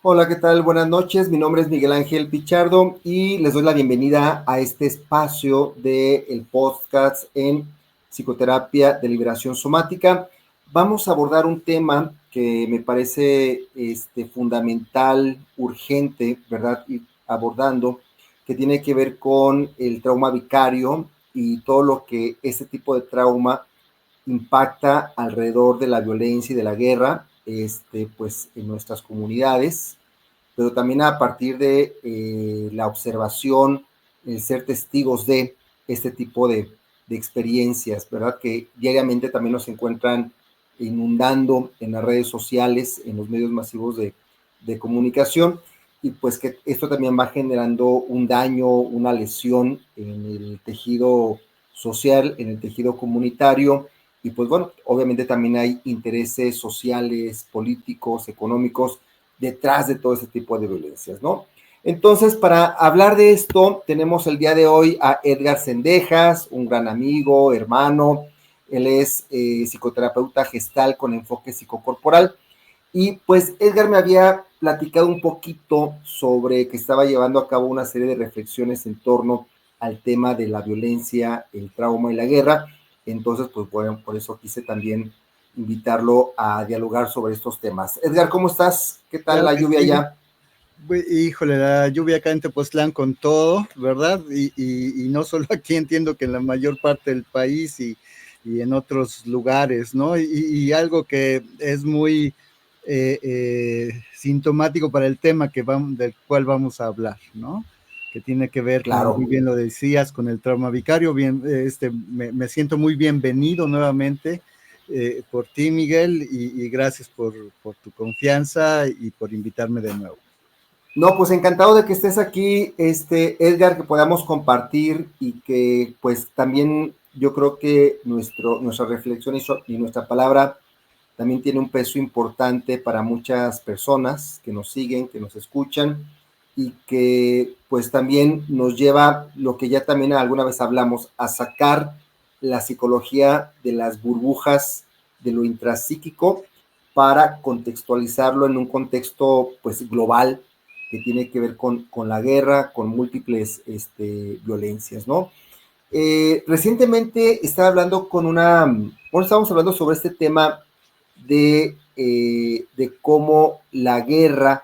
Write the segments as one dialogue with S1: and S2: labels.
S1: Hola, ¿qué tal? Buenas noches. Mi nombre es Miguel Ángel Pichardo y les doy la bienvenida a este espacio del podcast en psicoterapia de liberación somática. Vamos a abordar un tema que me parece fundamental, urgente, ¿verdad? Y abordando, que tiene que ver con el trauma vicario y todo lo que este tipo de trauma impacta alrededor de la violencia y de la guerra, pues en nuestras comunidades, pero también a partir de la observación, el ser testigos de este tipo de experiencias, ¿verdad? Que diariamente también nos encuentran inundando en las redes sociales, en los medios masivos de comunicación, y pues que esto también va generando un daño, una lesión en el tejido social, en el tejido comunitario, y pues bueno, obviamente también hay intereses sociales, políticos, económicos detrás de todo ese tipo de violencias, ¿no? Entonces, para hablar de esto, tenemos el día de hoy a Edgar Cendejas, un gran amigo, hermano. Él es psicoterapeuta gestal con enfoque psicocorporal. Y pues Edgar me había platicado un poquito sobre que estaba llevando a cabo una serie de reflexiones en torno al tema de la violencia, el trauma y la guerra. Entonces, pues bueno, por eso quise también invitarlo a dialogar sobre estos temas. Edgar, ¿cómo estás? ¿Qué tal
S2: Claro
S1: la
S2: que
S1: lluvia
S2: sí.
S1: allá?
S2: Híjole, la lluvia acá en Tepoztlán con todo, ¿verdad? Y no solo aquí, entiendo que en la mayor parte del país y en otros lugares, ¿no? Y algo que es muy sintomático para el tema del cual vamos a hablar, ¿no? Que tiene que ver, como muy
S1: Claro.
S2: bien lo decías, con el trauma vicario. Bien, me siento muy bienvenido nuevamente por ti, Miguel, y gracias por tu confianza y por invitarme de nuevo.
S1: No, pues encantado de que estés aquí, Edgar, que podamos compartir y que pues también yo creo que nuestra reflexión y nuestra palabra también tiene un peso importante para muchas personas que nos siguen, que nos escuchan y que pues también nos lleva, lo que ya también alguna vez hablamos, a sacar la psicología de las burbujas de lo intrapsíquico para contextualizarlo en un contexto pues global que tiene que ver con la guerra, con múltiples violencias, ¿no? Recientemente estaba hablando bueno, estábamos hablando sobre este tema de cómo la guerra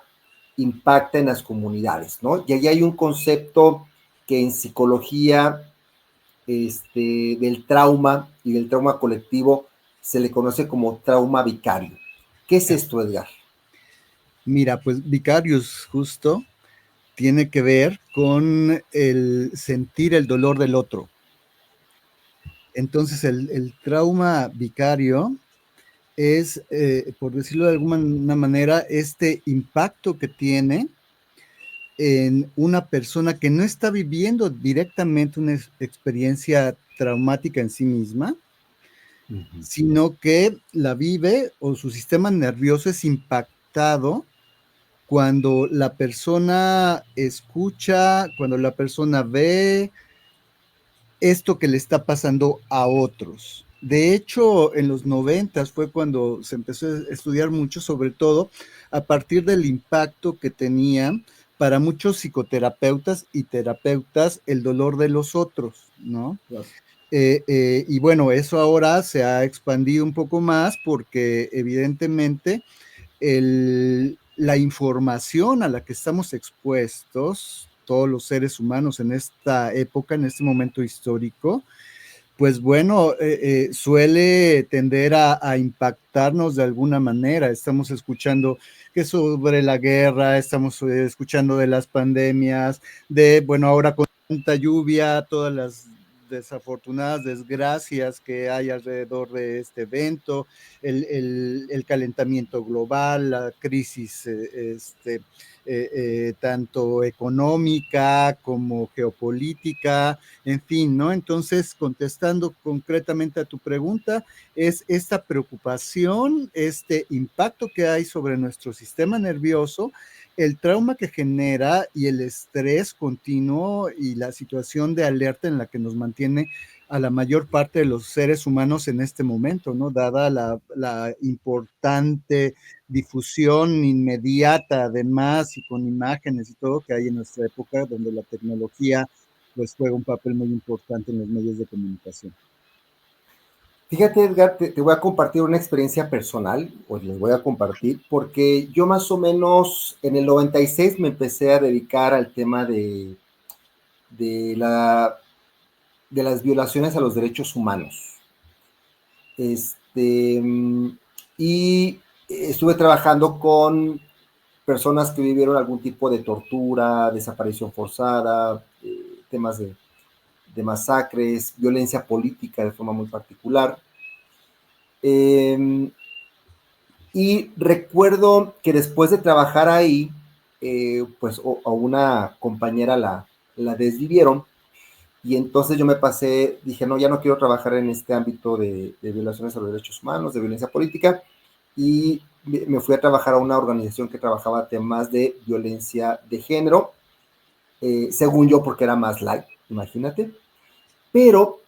S1: impacta en las comunidades, ¿no? Y ahí hay un concepto que en psicología del trauma y del trauma colectivo se le conoce como trauma vicario. ¿Qué es esto, Edgar?
S2: Mira, pues Vicarius justo tiene que ver con el sentir el dolor del otro. Entonces, el trauma vicario es, por decirlo de alguna manera, este impacto que tiene en una persona que no está viviendo directamente una experiencia traumática en sí misma, sino que la vive o su sistema nervioso es impactado cuando la persona escucha, cuando la persona ve esto que le está pasando a otros. De hecho, en los 90 fue cuando se empezó a estudiar mucho, sobre todo a partir del impacto que tenía para muchos psicoterapeutas y terapeutas el dolor de los otros, ¿no? Y bueno, eso ahora se ha expandido un poco más porque evidentemente la información a la que estamos expuestos, todos los seres humanos en esta época, en este momento histórico, pues bueno, suele tender a impactarnos de alguna manera. Estamos escuchando que sobre la guerra, estamos escuchando de las pandemias, bueno, ahora con tanta lluvia, todas las desafortunadas desgracias que hay alrededor de este evento, el calentamiento global, la crisis tanto económica como geopolítica, en fin, ¿no? Entonces, contestando concretamente a tu pregunta, es esta preocupación, este impacto que hay sobre nuestro sistema nervioso, el trauma que genera y el estrés continuo y la situación de alerta en la que nos mantiene a la mayor parte de los seres humanos en este momento, ¿no? Dada la importante difusión inmediata, además, y con imágenes y todo que hay en nuestra época, donde la tecnología pues juega un papel muy importante en los medios de comunicación.
S1: Fíjate, Edgar, te voy a compartir una experiencia personal, pues les voy a compartir, porque yo más o menos en el 96 me empecé a dedicar al tema de, la, de las violaciones a los derechos humanos. Y estuve trabajando con personas que vivieron algún tipo de tortura, desaparición forzada, temas de masacres, violencia política de forma muy particular. Y recuerdo que después de trabajar ahí, pues a una compañera la desvivieron y entonces yo me pasé, dije, no, ya no quiero trabajar en este ámbito de violaciones a los derechos humanos, de violencia política, y me fui a trabajar a una organización que trabajaba temas de violencia de género, según yo porque era más light, imagínate, pero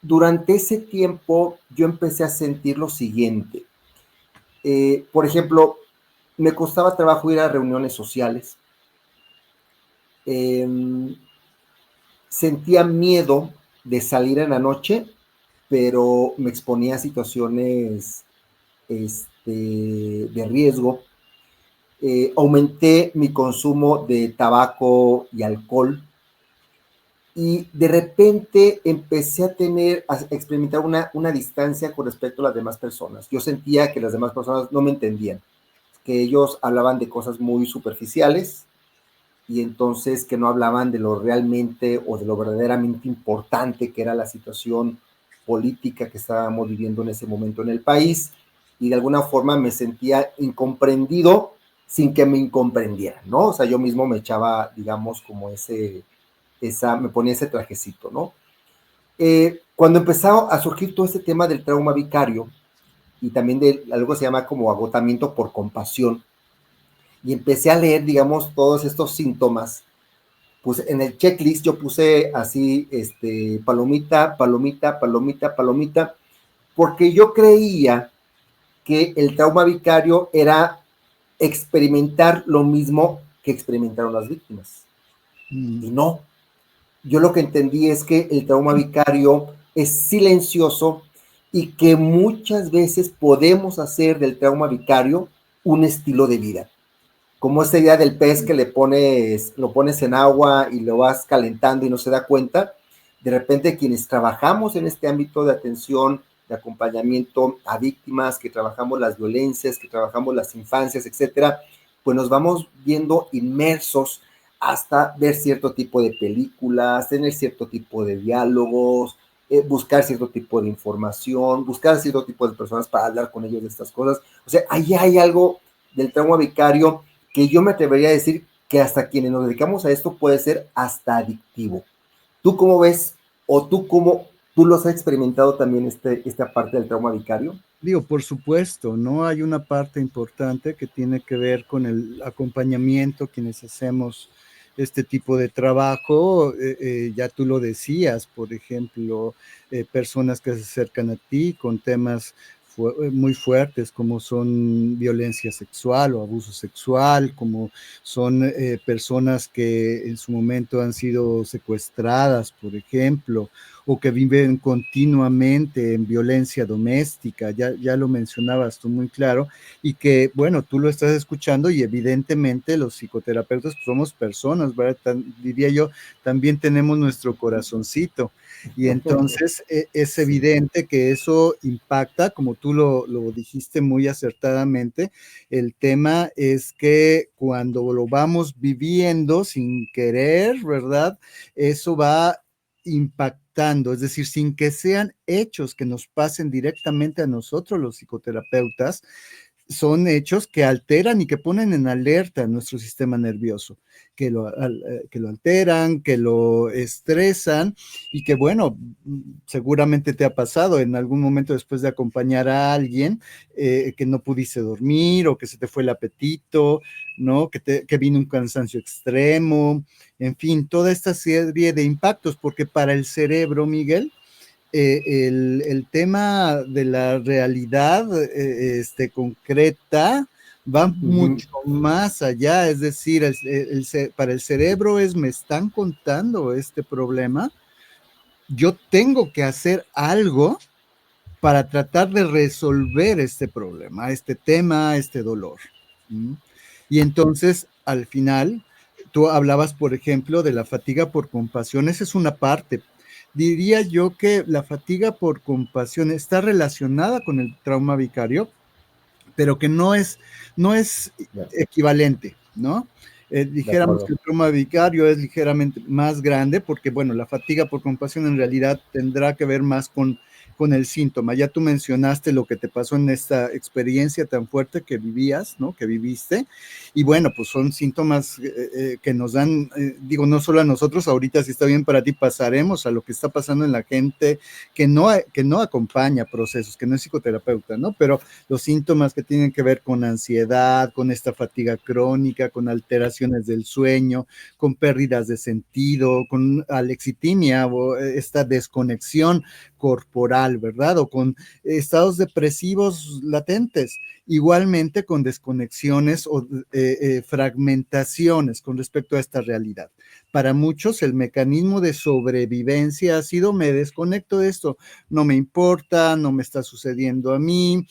S1: durante ese tiempo yo empecé a sentir lo siguiente. Por ejemplo, me costaba trabajo ir a reuniones sociales. Eh, Sentía miedo de salir en la noche, pero me exponía a situaciones de riesgo. Aumenté mi consumo de tabaco y alcohol y de repente empecé a experimentar una distancia con respecto a las demás personas. Yo sentía que las demás personas no me entendían, que ellos hablaban de cosas muy superficiales y entonces que no hablaban de lo realmente o de lo verdaderamente importante que era la situación política que estábamos viviendo en ese momento en el país, y de alguna forma me sentía incomprendido sin que me incomprendieran, ¿no? O sea, yo mismo me echaba, digamos, como me ponía ese trajecito, ¿no? Cuando empezó a surgir todo este tema del trauma vicario y también de algo que se llama como agotamiento por compasión, y empecé a leer, digamos, todos estos síntomas, pues en el checklist yo puse así, palomita, palomita, palomita, palomita, porque yo creía que el trauma vicario era experimentar lo mismo que experimentaron las víctimas. Y no, yo lo que entendí es que el trauma vicario es silencioso y que muchas veces podemos hacer del trauma vicario un estilo de vida. Como esta idea del pez que lo pones en agua y lo vas calentando y no se da cuenta. De repente quienes trabajamos en este ámbito de atención, de acompañamiento a víctimas, que trabajamos las violencias, que trabajamos las infancias, etcétera, pues nos vamos viendo inmersos hasta ver cierto tipo de películas, tener cierto tipo de diálogos, buscar cierto tipo de información, buscar cierto tipo de personas para hablar con ellos de estas cosas. O sea, ahí hay algo del trauma vicario que yo me atrevería a decir que hasta quienes nos dedicamos a esto puede ser hasta adictivo. ¿Tú cómo ves o tú los has experimentado también esta parte del trauma vicario?
S2: Digo, por supuesto, ¿no? Hay una parte importante que tiene que ver con el acompañamiento, quienes hacemos este tipo de trabajo, ya tú lo decías, por ejemplo, personas que se acercan a ti con temas muy fuertes, como son violencia sexual o abuso sexual, como son personas que en su momento han sido secuestradas, por ejemplo, o que viven continuamente en violencia doméstica, ya lo mencionabas tú muy claro, y que, bueno, tú lo estás escuchando y evidentemente los psicoterapeutas pues, somos personas, ¿verdad? Diría yo, también tenemos nuestro corazoncito, y entonces es
S1: Sí.
S2: evidente que eso impacta, como tú lo dijiste muy acertadamente. El tema es que cuando lo vamos viviendo sin querer, ¿verdad? Eso va impactando, es decir, sin que sean hechos que nos pasen directamente a nosotros los psicoterapeutas, son hechos que alteran y que ponen en alerta nuestro sistema nervioso, que lo alteran, que lo estresan y que, bueno, seguramente te ha pasado en algún momento después de acompañar a alguien que no pudiste dormir o que se te fue el apetito, ¿no? Que vino un cansancio extremo, en fin, toda esta serie de impactos, porque para el cerebro, Miguel, el tema de la realidad concreta va mucho más allá, es decir, para el cerebro me están contando este problema, yo tengo que hacer algo para tratar de resolver este problema, este tema, este dolor. Y entonces, al final, tú hablabas, por ejemplo, de la fatiga por compasión, esa es una parte. Diría yo que la fatiga por compasión está relacionada con el trauma vicario, pero que no es equivalente, ¿no? Dijéramos que el trauma vicario es ligeramente más grande porque, bueno, la fatiga por compasión en realidad tendrá que ver más con el síntoma. Ya tú mencionaste lo que te pasó en esta experiencia tan fuerte que vivías, ¿no? Que viviste. Y bueno, pues son síntomas que nos dan, digo, no solo a nosotros, ahorita si está bien para ti, pasaremos a lo que está pasando en la gente que no acompaña procesos, que no es psicoterapeuta, ¿no? Pero los síntomas que tienen que ver con ansiedad, con esta fatiga crónica, con alteraciones del sueño, con pérdidas de sentido, con alexitimia o esta desconexión corporal, ¿verdad? O con estados depresivos latentes, igualmente con desconexiones o fragmentaciones con respecto a esta realidad. Para muchos el mecanismo de sobrevivencia ha sido me desconecto de esto, no me importa, no me está sucediendo a mí,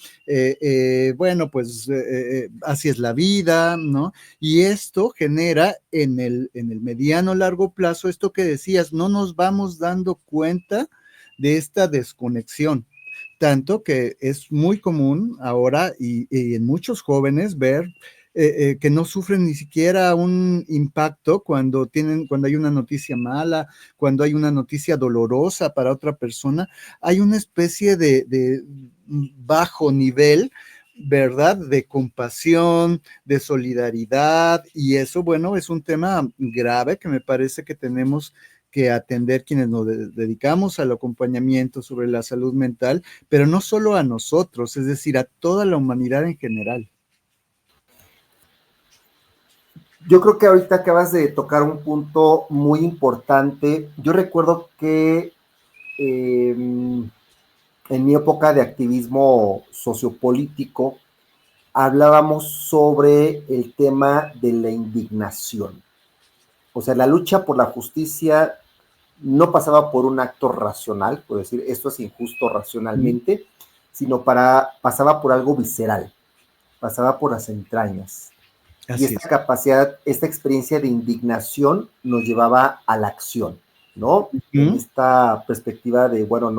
S2: bueno, pues así es la vida, ¿no? Y esto genera en el mediano largo plazo, esto que decías, no nos vamos dando cuenta de esta desconexión. Tanto que es muy común ahora y en muchos jóvenes ver que no sufren ni siquiera un impacto cuando hay una noticia mala, cuando hay una noticia dolorosa para otra persona, hay una especie de bajo nivel, ¿verdad? De compasión, de solidaridad, y eso, bueno, es un tema grave que me parece que tenemos que atender quienes nos dedicamos al acompañamiento sobre la salud mental, pero no solo a nosotros, es decir, a toda la humanidad en general.
S1: Yo creo que ahorita acabas de tocar un punto muy importante. Yo recuerdo que en mi época de activismo sociopolítico hablábamos sobre el tema de la indignación. O sea, la lucha por la justicia no pasaba por un acto racional, por decir esto es injusto racionalmente, sino pasaba por algo visceral, pasaba por las entrañas. Y
S2: Así
S1: esta
S2: es.
S1: capacidad, esta experiencia de indignación nos llevaba a la acción, ¿no? En esta perspectiva de, bueno,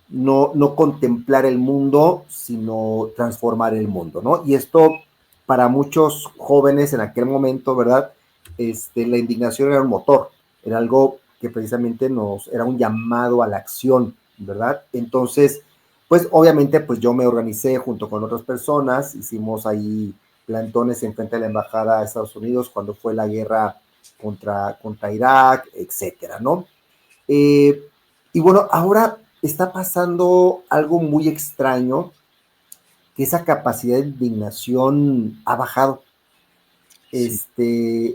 S1: no contemplar el mundo, sino transformar el mundo, ¿no? Y esto para muchos jóvenes en aquel momento, ¿verdad? La indignación era un motor, era algo que precisamente era un llamado a la acción, ¿verdad? Entonces, pues obviamente, pues yo me organicé junto con otras personas, hicimos ahí plantones en frente de la embajada de Estados Unidos cuando fue la guerra contra Irak, etcétera, ¿no? Y bueno, ahora está pasando algo muy extraño, que esa capacidad de indignación ha bajado.
S2: Sí.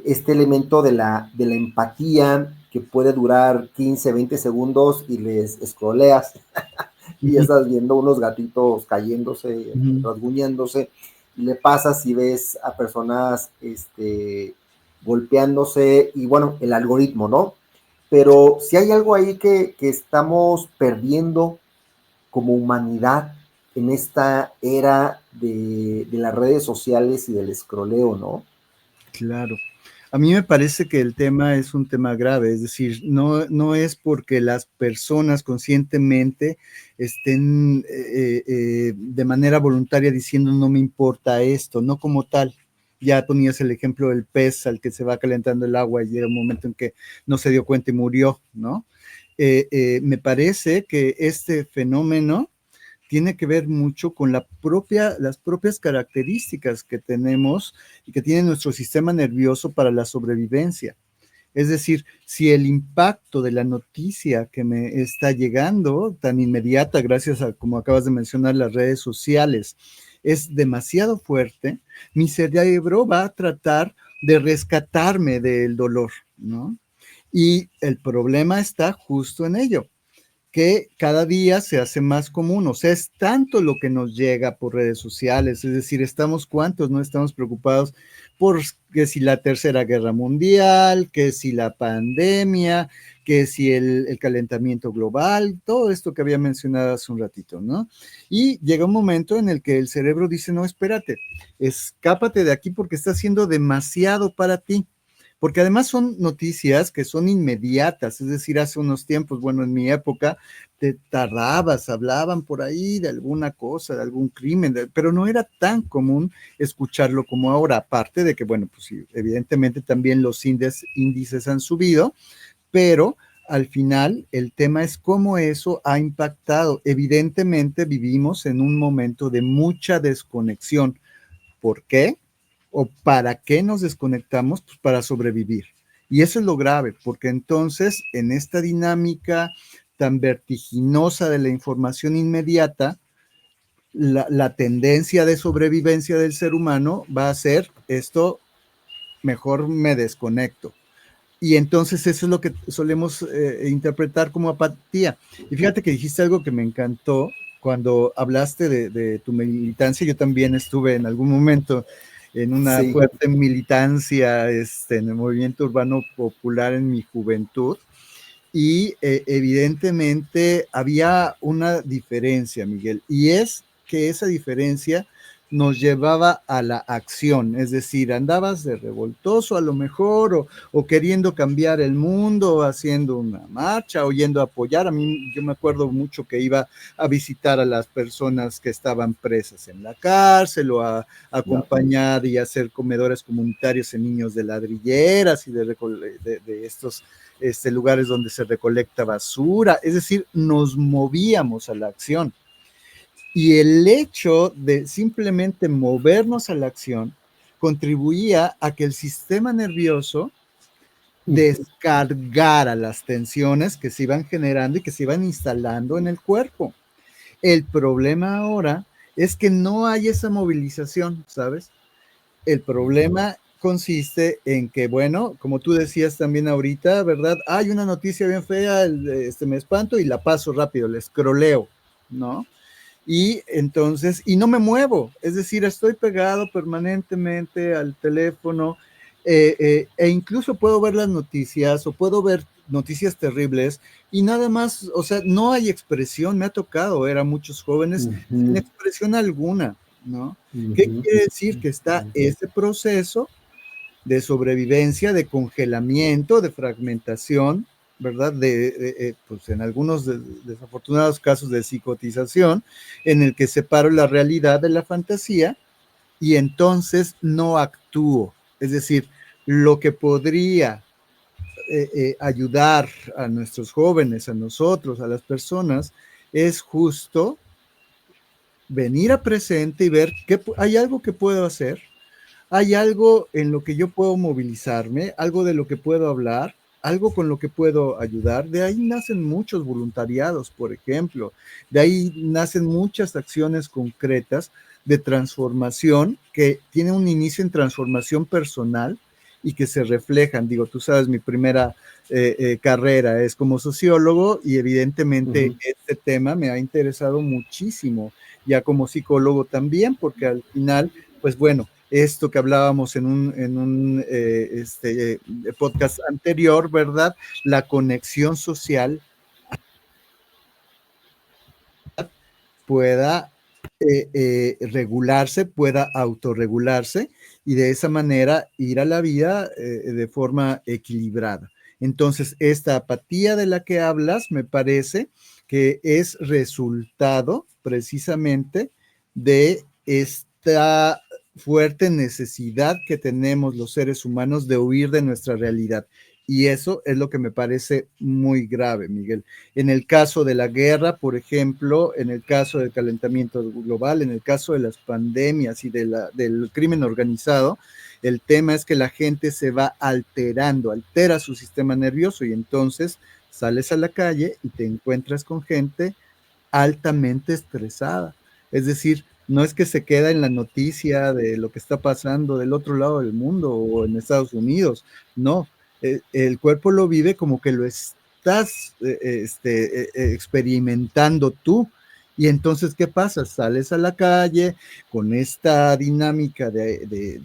S1: Este elemento de la empatía que puede durar 15, 20 segundos y les scrolleas y estás viendo unos gatitos cayéndose, rasguñándose, y le pasas y ves a personas golpeándose y bueno, el algoritmo, ¿no? Pero si hay algo ahí que estamos perdiendo como humanidad en esta era de las redes sociales y del escroleo, ¿no?
S2: Claro. A mí me parece que el tema es un tema grave, es decir, no es porque las personas conscientemente estén de manera voluntaria diciendo no me importa esto, no como tal. Ya ponías el ejemplo del pez al que se va calentando el agua y llega un momento en que no se dio cuenta y murió, ¿no? Me parece que este fenómeno tiene que ver mucho con las propias características que tenemos y que tiene nuestro sistema nervioso para la sobrevivencia. Es decir, si el impacto de la noticia que me está llegando tan inmediata, gracias a, como acabas de mencionar, las redes sociales, es demasiado fuerte, mi cerebro va a tratar de rescatarme del dolor, ¿no? Y el problema está justo en ello, que cada día se hace más común. O sea, es tanto lo que nos llega por redes sociales, es decir, ¿cuántos no estamos preocupados por que si la Tercera Guerra Mundial, que si la pandemia, que si el calentamiento global, todo esto que había mencionado hace un ratito, ¿no? Y llega un momento en el que el cerebro dice, no, espérate, escápate de aquí porque está haciendo demasiado para ti. Porque además son noticias que son inmediatas, es decir, hace unos tiempos, bueno, en mi época, te tardabas, hablaban por ahí de alguna cosa, de algún crimen, pero no era tan común escucharlo como ahora, aparte de que, bueno, pues sí, evidentemente también los índices han subido, pero al final el tema es cómo eso ha impactado. Evidentemente vivimos en un momento de mucha desconexión. ¿Por qué? ¿O para qué nos desconectamos? Pues para sobrevivir. Y eso es lo grave, porque entonces en esta dinámica tan vertiginosa de la información inmediata, la tendencia de sobrevivencia del ser humano va a ser esto, mejor me desconecto. Y entonces eso es lo que solemos interpretar como apatía. Y fíjate que dijiste algo que me encantó cuando hablaste de tu militancia. Yo también estuve en algún momento en una
S1: Sí,
S2: fuerte militancia en el movimiento urbano popular en mi juventud. Y evidentemente había una diferencia, Miguel, y es que esa diferencia nos llevaba a la acción, es decir, andabas de revoltoso a lo mejor, o queriendo cambiar el mundo, o haciendo una marcha, o yendo a apoyar. A mí, yo me acuerdo mucho que iba a visitar a las personas que estaban presas en la cárcel, o a
S1: claro.
S2: acompañar y hacer comedores comunitarios en niños de ladrilleras y de estos lugares donde se recolecta basura, es decir, nos movíamos a la acción. Y el hecho de simplemente movernos a la acción contribuía a que el sistema nervioso descargara las tensiones que se iban generando y que se iban instalando en el cuerpo. El problema ahora es que no hay esa movilización, ¿sabes? El problema consiste en que, bueno, como tú decías también ahorita, ¿verdad? Hay una noticia bien fea, me espanto y la paso rápido, le escroleo, ¿no? Y entonces, y no me muevo, es decir, estoy pegado permanentemente al teléfono, e incluso puedo ver las noticias o puedo ver noticias terribles y nada más, o sea, no hay expresión. Me ha tocado ver a muchos jóvenes sin expresión alguna, ¿no? ¿Qué quiere decir? Que está ese proceso de sobrevivencia, de congelamiento, de fragmentación, ¿verdad? Pues en algunos desafortunados casos de psicotización, en el que separo la realidad de la fantasía y entonces no actúo. Es decir, lo que podría ayudar a nuestros jóvenes, a nosotros, a las personas, es justo venir a presente y ver que hay algo que puedo hacer, hay algo en lo que yo puedo movilizarme, algo de lo que puedo hablar, algo con lo que puedo ayudar. De ahí nacen muchos voluntariados, por ejemplo. De ahí nacen muchas acciones concretas de transformación que tienen un inicio en transformación personal y que se reflejan. Digo, tú sabes, mi primera carrera es como sociólogo y evidentemente este tema me ha interesado muchísimo, ya como psicólogo también, porque al final, pues bueno, esto que hablábamos en un podcast anterior, ¿verdad? La conexión social pueda regularse, pueda autorregularse y de esa manera ir a la vida de forma equilibrada. Entonces, esta apatía de la que hablas me parece que es resultado precisamente de esta fuerte necesidad que tenemos los seres humanos de huir de nuestra realidad. Y eso es lo que me parece muy grave, Miguel. En el caso de la guerra, por ejemplo, en el caso del calentamiento global, en el caso de las pandemias y del crimen organizado, el tema es que la gente se va alterando, altera su sistema nervioso y entonces sales a la calle y te encuentras con gente altamente estresada. Es decir, no es que se queda en la noticia de lo que está pasando del otro lado del mundo o en Estados Unidos, no, el cuerpo lo vive como que lo estás experimentando tú. Y entonces, ¿qué pasa? Sales a la calle con esta dinámica de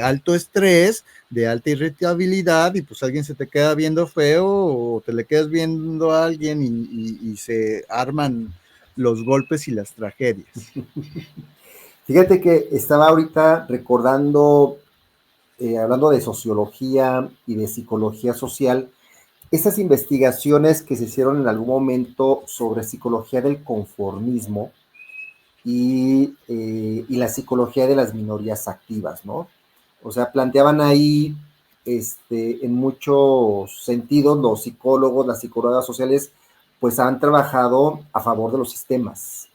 S2: alto estrés, de alta irritabilidad, y pues alguien se te queda viendo feo o te le quedas viendo a alguien y se arman los golpes y las tragedias.
S1: Fíjate que estaba ahorita recordando, hablando de sociología y de psicología social, esas investigaciones que se hicieron en algún momento sobre psicología del conformismo y la psicología de las minorías activas, ¿no? O sea, planteaban ahí, en muchos sentidos, los psicólogos, las psicólogas sociales, pues han trabajado a favor de los sistemas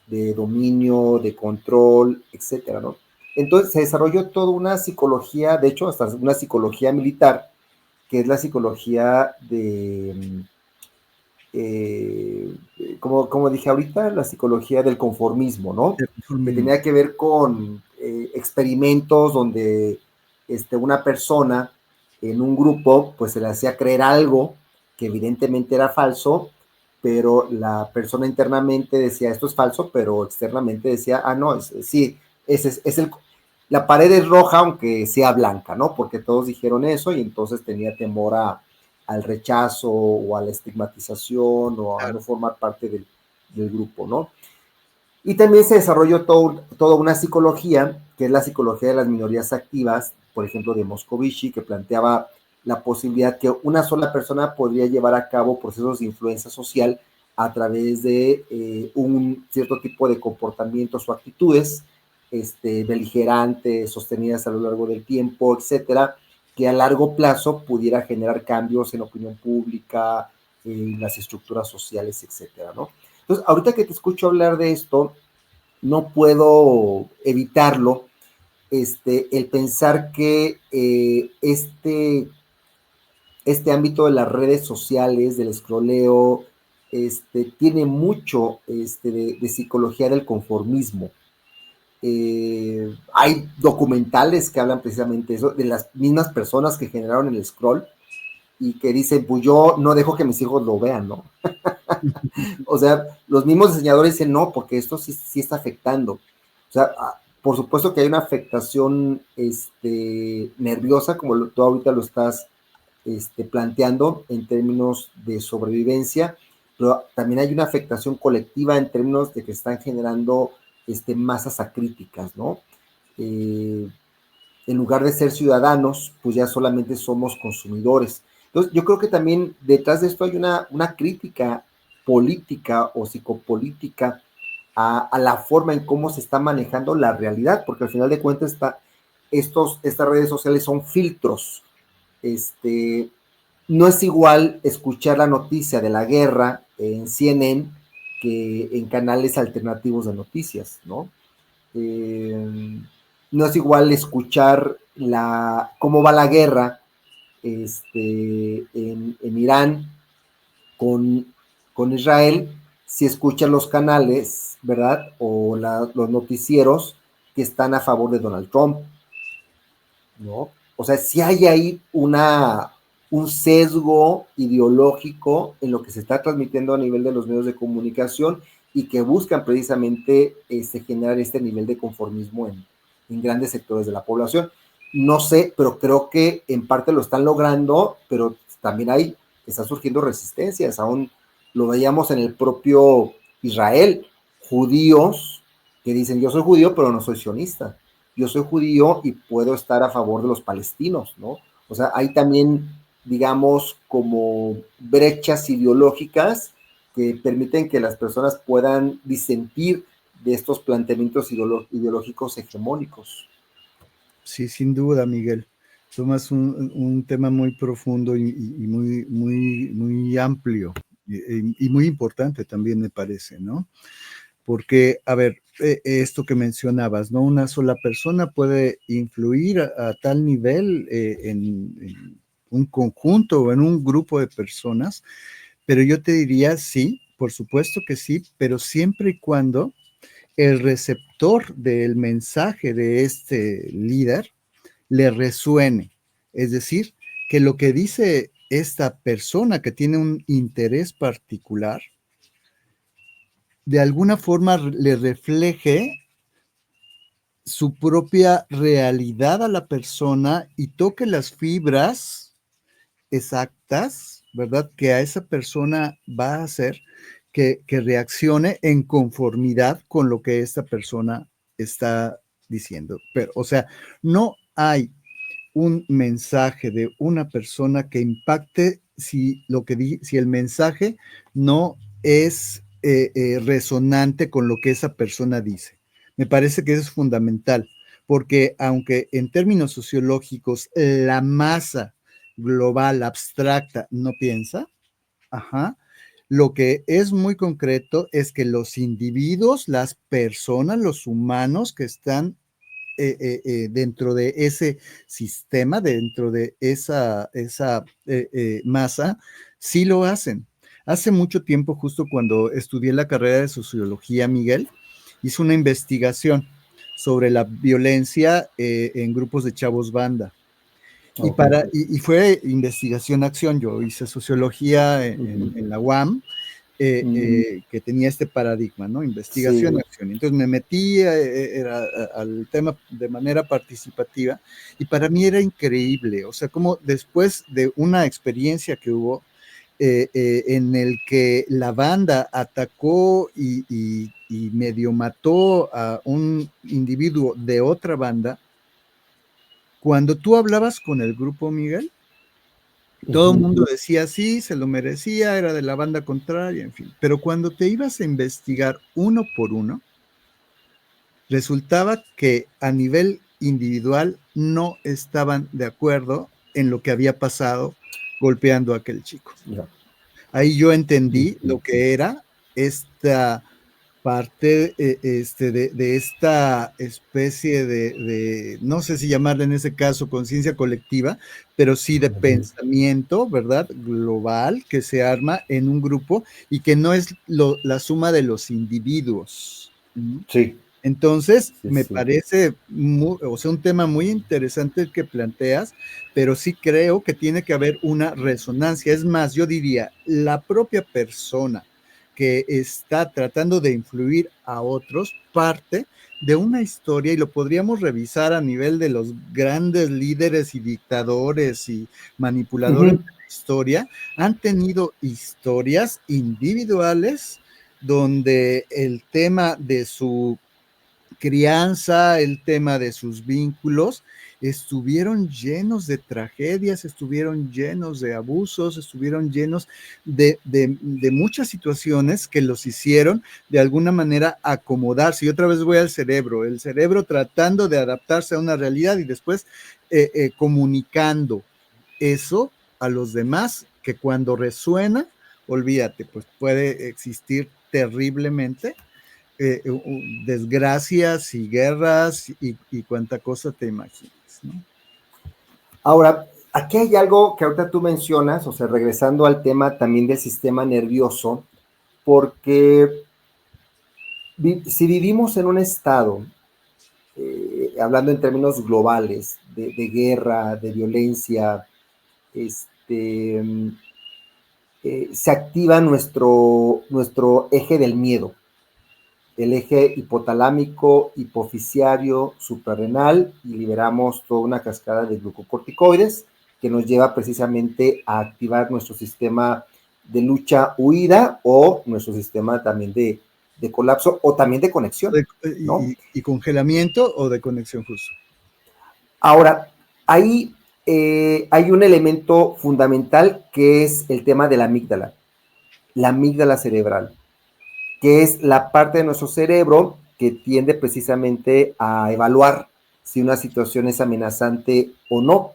S1: de dominio, de control, etcétera, ¿no? Entonces se desarrolló toda una psicología, de hecho, hasta una psicología militar, que es la psicología de, eh, como dije ahorita, la psicología del conformismo, ¿no? Que tenía que ver con experimentos donde una persona en un grupo, pues se le hacía creer algo que evidentemente era falso, pero la persona internamente decía esto es falso, pero externamente decía, ah, no, sí, la pared es roja aunque sea blanca, ¿no? Porque todos dijeron eso y entonces tenía temor al rechazo o a la estigmatización o a no formar parte del grupo, ¿no? Y también se desarrolló toda una psicología, que es la psicología de las minorías activas, por ejemplo, de Moscovici, que planteaba la posibilidad que una sola persona podría llevar a cabo procesos de influencia social a través de un cierto tipo de comportamientos o actitudes beligerantes, sostenidas a lo largo del tiempo, etcétera, que a largo plazo pudiera generar cambios en opinión pública, en las estructuras sociales, etcétera, ¿no? Entonces, ahorita que te escucho hablar de esto, no puedo evitarlo, el pensar que este ámbito de las redes sociales, del scrolleo, tiene mucho de psicología del conformismo. Hay documentales que hablan precisamente eso, de las mismas personas que generaron el scroll y que dicen, pues yo no dejo que mis hijos lo vean, ¿no? O sea, los mismos diseñadores dicen, no, porque esto sí está afectando. O sea, por supuesto que hay una afectación nerviosa, como tú ahorita lo estás planteando en términos de sobrevivencia, pero también hay una afectación colectiva en términos de que están generando masas acríticas, ¿no? Eh, en lugar de ser ciudadanos, pues ya solamente somos consumidores. Entonces, yo creo que también detrás de esto hay una crítica política o psicopolítica a la forma en cómo se está manejando la realidad, porque al final de cuentas estas redes sociales son filtros. No es igual escuchar la noticia de la guerra en CNN que en canales alternativos de noticias, ¿no? No es igual escuchar cómo va la guerra en Irán con, con Israel si escuchan los canales, ¿verdad? O los noticieros que están a favor de Donald Trump, ¿no? O sea, si hay ahí un sesgo ideológico en lo que se está transmitiendo a nivel de los medios de comunicación y que buscan precisamente generar este nivel de conformismo en grandes sectores de la población. No sé, pero creo que en parte lo están logrando, pero también están surgiendo resistencias. Aún lo veíamos en el propio Israel, judíos que dicen yo soy judío, pero no soy sionista. Yo soy judío y puedo estar a favor de los palestinos, ¿no? O sea, hay también, digamos, como brechas ideológicas que permiten que las personas puedan disentir de estos planteamientos ideológicos hegemónicos.
S2: Sí, sin duda, Miguel. Tomas un tema muy profundo y muy, muy, muy amplio y muy importante también me parece, ¿no? Porque, a ver, esto que mencionabas, ¿no? Una sola persona puede influir a tal nivel en un conjunto o en un grupo de personas, pero yo te diría sí, por supuesto que sí, pero siempre y cuando el receptor del mensaje de este líder le resuene. Es decir, que lo que dice esta persona que tiene un interés particular, de alguna forma le refleje su propia realidad a la persona y toque las fibras exactas, ¿verdad? Que a esa persona va a hacer que reaccione en conformidad con lo que esta persona está diciendo. Pero, o sea, no hay un mensaje de una persona que impacte si si el mensaje no es resonante con lo que esa persona dice. Me parece que eso es fundamental, porque aunque en términos sociológicos la masa global, abstracta, no piensa, ajá, lo que es muy concreto es que los individuos, las personas, los humanos que están dentro de ese sistema, dentro de esa masa, sí lo hacen. Hace mucho tiempo, justo cuando estudié la carrera de sociología, Miguel, hice una investigación sobre la violencia en grupos de chavos banda.
S1: Okay.
S2: Y fue investigación-acción. Yo hice sociología en la UAM, que tenía este paradigma, ¿no?
S1: Sí.
S2: Investigación-acción. Entonces me metí al tema de manera participativa y para mí era increíble, o sea, como después de una experiencia que hubo en el que la banda atacó y medio mató a un individuo de otra banda, cuando tú hablabas con el grupo, Miguel, todo el mundo decía sí, se lo merecía, era de la banda contraria, en fin. Pero cuando te ibas a investigar uno por uno, resultaba que a nivel individual no estaban de acuerdo en lo que había pasado golpeando a aquel chico.
S1: Ya.
S2: Ahí yo entendí lo que era esta parte de esta especie no sé si llamarle en ese caso conciencia colectiva, pero sí de pensamiento, ¿verdad? Global, que se arma en un grupo y que no es la suma de los individuos.
S1: Sí,
S2: Entonces,
S1: sí,
S2: me
S1: sí.
S2: parece, o sea, un tema muy interesante el que planteas, pero sí creo que tiene que haber una resonancia. Es más, yo diría, la propia persona que está tratando de influir a otros parte de una historia y lo podríamos revisar a nivel de los grandes líderes y dictadores y manipuladores de la historia, han tenido historias individuales donde el tema de su crianza, el tema de sus vínculos, estuvieron llenos de tragedias, estuvieron llenos de abusos, estuvieron llenos de muchas situaciones que los hicieron de alguna manera acomodarse. Y otra vez voy al cerebro, el cerebro tratando de adaptarse a una realidad y después comunicando eso a los demás, que cuando resuena, olvídate, pues puede existir terriblemente desgracias y guerras y cuánta cosa te imagines, ¿no?
S1: Ahora, aquí hay algo que ahorita tú mencionas, o sea, regresando al tema también del sistema nervioso, porque si vivimos en un estado, hablando en términos globales, de guerra, de violencia, este, se activa nuestro eje del miedo, el eje hipotalámico, hipofisiario, suprarrenal, y liberamos toda una cascada de glucocorticoides que nos lleva precisamente a activar nuestro sistema de lucha-huida o nuestro sistema también de colapso o también de conexión, ¿no?
S2: Y congelamiento o de conexión justo.
S1: Ahora, ahí hay un elemento fundamental que es el tema de la amígdala cerebral, que es la parte de nuestro cerebro que tiende precisamente a evaluar si una situación es amenazante o no.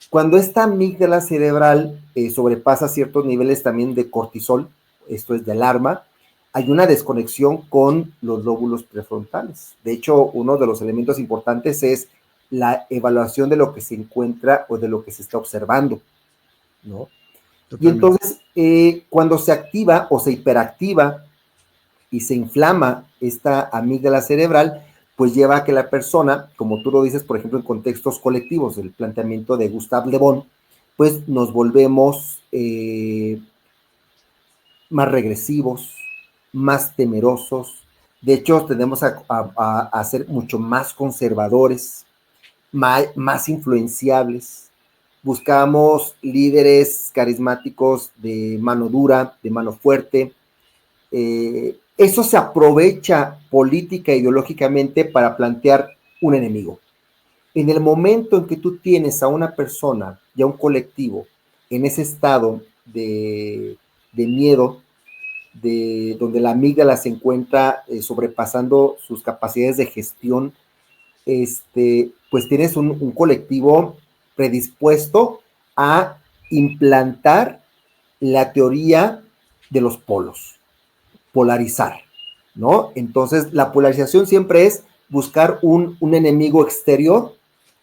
S1: Cuando esta amígdala cerebral sobrepasa ciertos niveles también de cortisol, esto es de alarma, hay una desconexión con los lóbulos prefrontales. De hecho, uno de los elementos importantes es la evaluación de lo que se encuentra o de lo que se está observando, ¿no? Y
S2: Totalmente.
S1: entonces, cuando se activa o se hiperactiva y se inflama esta amígdala cerebral, pues lleva a que la persona, como tú lo dices, por ejemplo, en contextos colectivos, el planteamiento de Gustave Le Bon, pues nos volvemos más regresivos, más temerosos. De hecho, tendemos a ser mucho más conservadores, más influenciables. Buscamos líderes carismáticos de mano dura, de mano fuerte. Eso se aprovecha política e ideológicamente para plantear un enemigo. En el momento en que tú tienes a una persona y a un colectivo en ese estado de miedo, donde la amígdala se encuentra sobrepasando sus capacidades de gestión, pues tienes un colectivo predispuesto a implantar la teoría de los polos, polarizar, ¿no? Entonces, la polarización siempre es buscar un enemigo exterior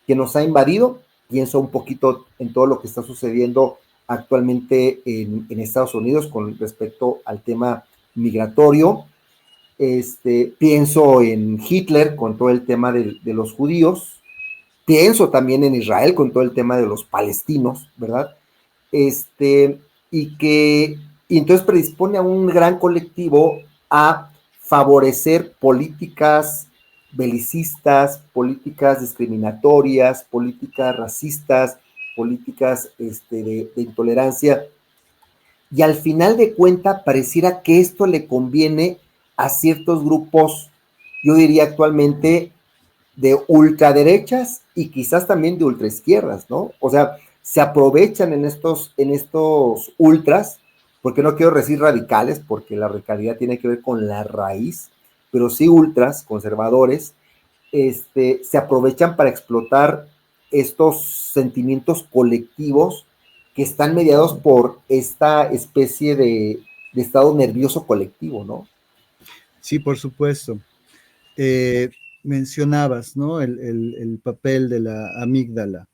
S1: que nos ha invadido. Pienso un poquito en todo lo que está sucediendo actualmente en Estados Unidos con respecto al tema migratorio. Pienso en Hitler con todo el tema de los judíos. Pienso también en Israel con todo el tema de los palestinos, ¿verdad? Y que y entonces predispone a un gran colectivo a favorecer políticas belicistas, políticas discriminatorias, políticas racistas, políticas de intolerancia. Y al final de cuentas pareciera que esto le conviene a ciertos grupos, yo diría actualmente, de ultraderechas y quizás también de ultraizquierdas, ¿no? O sea, se aprovechan en estos ultras, porque no quiero decir radicales, porque la radicalidad tiene que ver con la raíz, pero sí ultras, conservadores, se aprovechan para explotar estos sentimientos colectivos que están mediados por esta especie de estado nervioso colectivo, ¿no?
S2: Sí, por supuesto. Mencionabas, ¿no? El papel de la amígdala.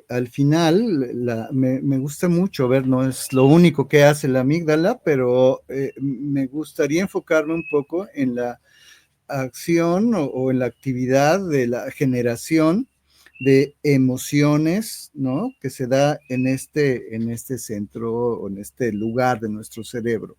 S2: Al final, me gusta mucho ver, no es lo único que hace la amígdala, pero me gustaría enfocarme un poco en la acción o en la actividad de la generación de emociones, ¿no? Que se da en este centro o en este lugar de nuestro cerebro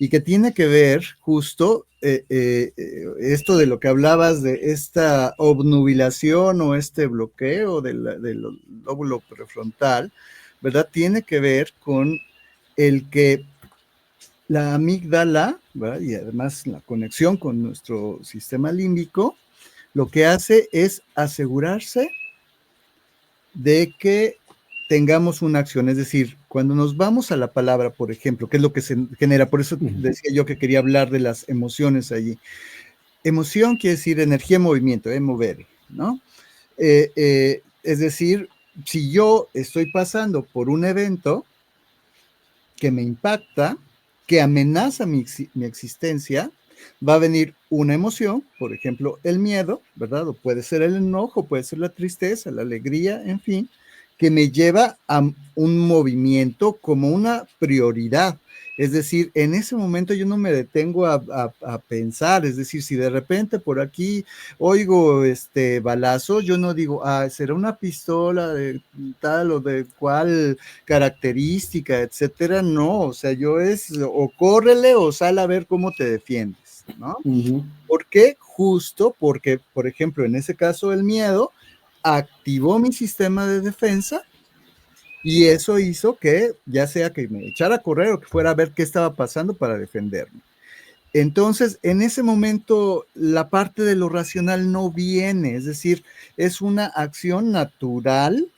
S2: y que tiene que ver justo esto de lo que hablabas de esta obnubilación o este bloqueo del lóbulo prefrontal, ¿verdad? Tiene que ver con el que la amígdala, ¿verdad? Y además la conexión con nuestro sistema límbico, lo que hace es asegurarse de que tengamos una acción, es decir, cuando nos vamos a la palabra, por ejemplo, que es lo que se genera, por eso decía yo que quería hablar de las emociones allí. Emoción quiere decir energía en movimiento, mover, ¿no? Es decir, si yo estoy pasando por un evento que me impacta, que amenaza mi existencia, va a venir una emoción, por ejemplo, el miedo, ¿verdad? O puede ser el enojo, puede ser la tristeza, la alegría, en fin, que me lleva a un movimiento como una prioridad. Es decir, en ese momento yo no me detengo a pensar, es decir, si de repente por aquí oigo balazo, yo no digo, será una pistola de tal o de cual característica, etcétera, no, o sea, yo es o córrele o sal a ver cómo te defiendes, ¿no? ¿Por qué? Justo porque, por ejemplo, en ese caso el miedo activó mi sistema de defensa y eso hizo que ya sea que me echara a correr o que fuera a ver qué estaba pasando para defenderme. Entonces, en ese momento, la parte de lo racional no viene, es decir, es una acción natural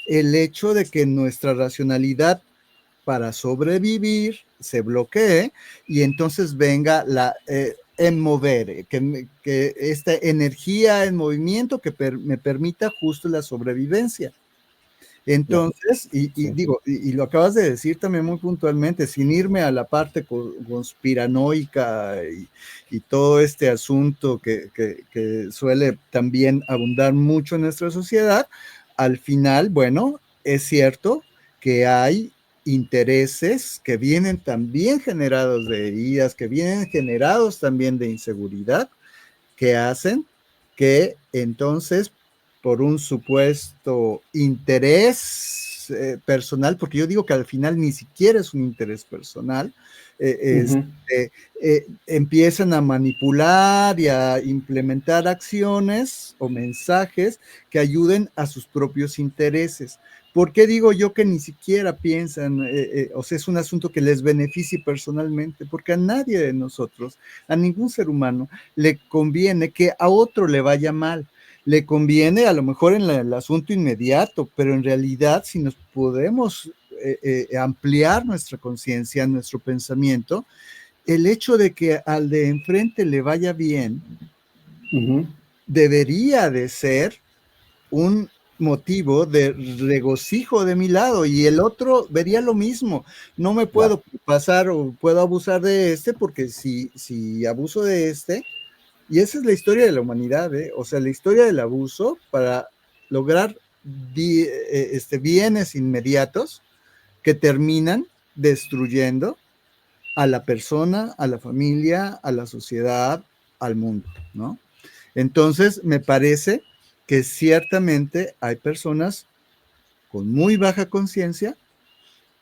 S2: el hecho de que nuestra racionalidad para sobrevivir se bloquee y entonces venga en mover, que esta energía en movimiento que me permita justo la sobrevivencia. Entonces, digo, y lo acabas de decir también muy puntualmente, sin irme a la parte conspiranoica y todo este asunto que suele también abundar mucho en nuestra sociedad, al final, bueno, es cierto que hay intereses que vienen también generados de heridas, que vienen generados también de inseguridad, que hacen que entonces por un supuesto interés interés personal, porque yo digo que al final ni siquiera es un interés personal, empiezan a manipular y a implementar acciones o mensajes que ayuden a sus propios intereses. ¿Por qué digo yo que ni siquiera piensan, o sea, es un asunto que les beneficie personalmente? Porque a nadie de nosotros, a ningún ser humano, le conviene que a otro le vaya mal. Le conviene a lo mejor en el asunto inmediato, pero en realidad si nos podemos ampliar nuestra conciencia, nuestro pensamiento, el hecho de que al de enfrente le vaya bien, debería de ser un motivo de regocijo de mi lado, y el otro vería lo mismo. No me
S1: Claro.
S2: puedo pasar o puedo abusar de este, porque si abuso de este, y esa es la historia de la humanidad, ¿eh? O sea, la historia del abuso para lograr bienes inmediatos que terminan destruyendo a la persona, a la familia, a la sociedad, al mundo, ¿no? Entonces, me parece que ciertamente hay personas con muy baja conciencia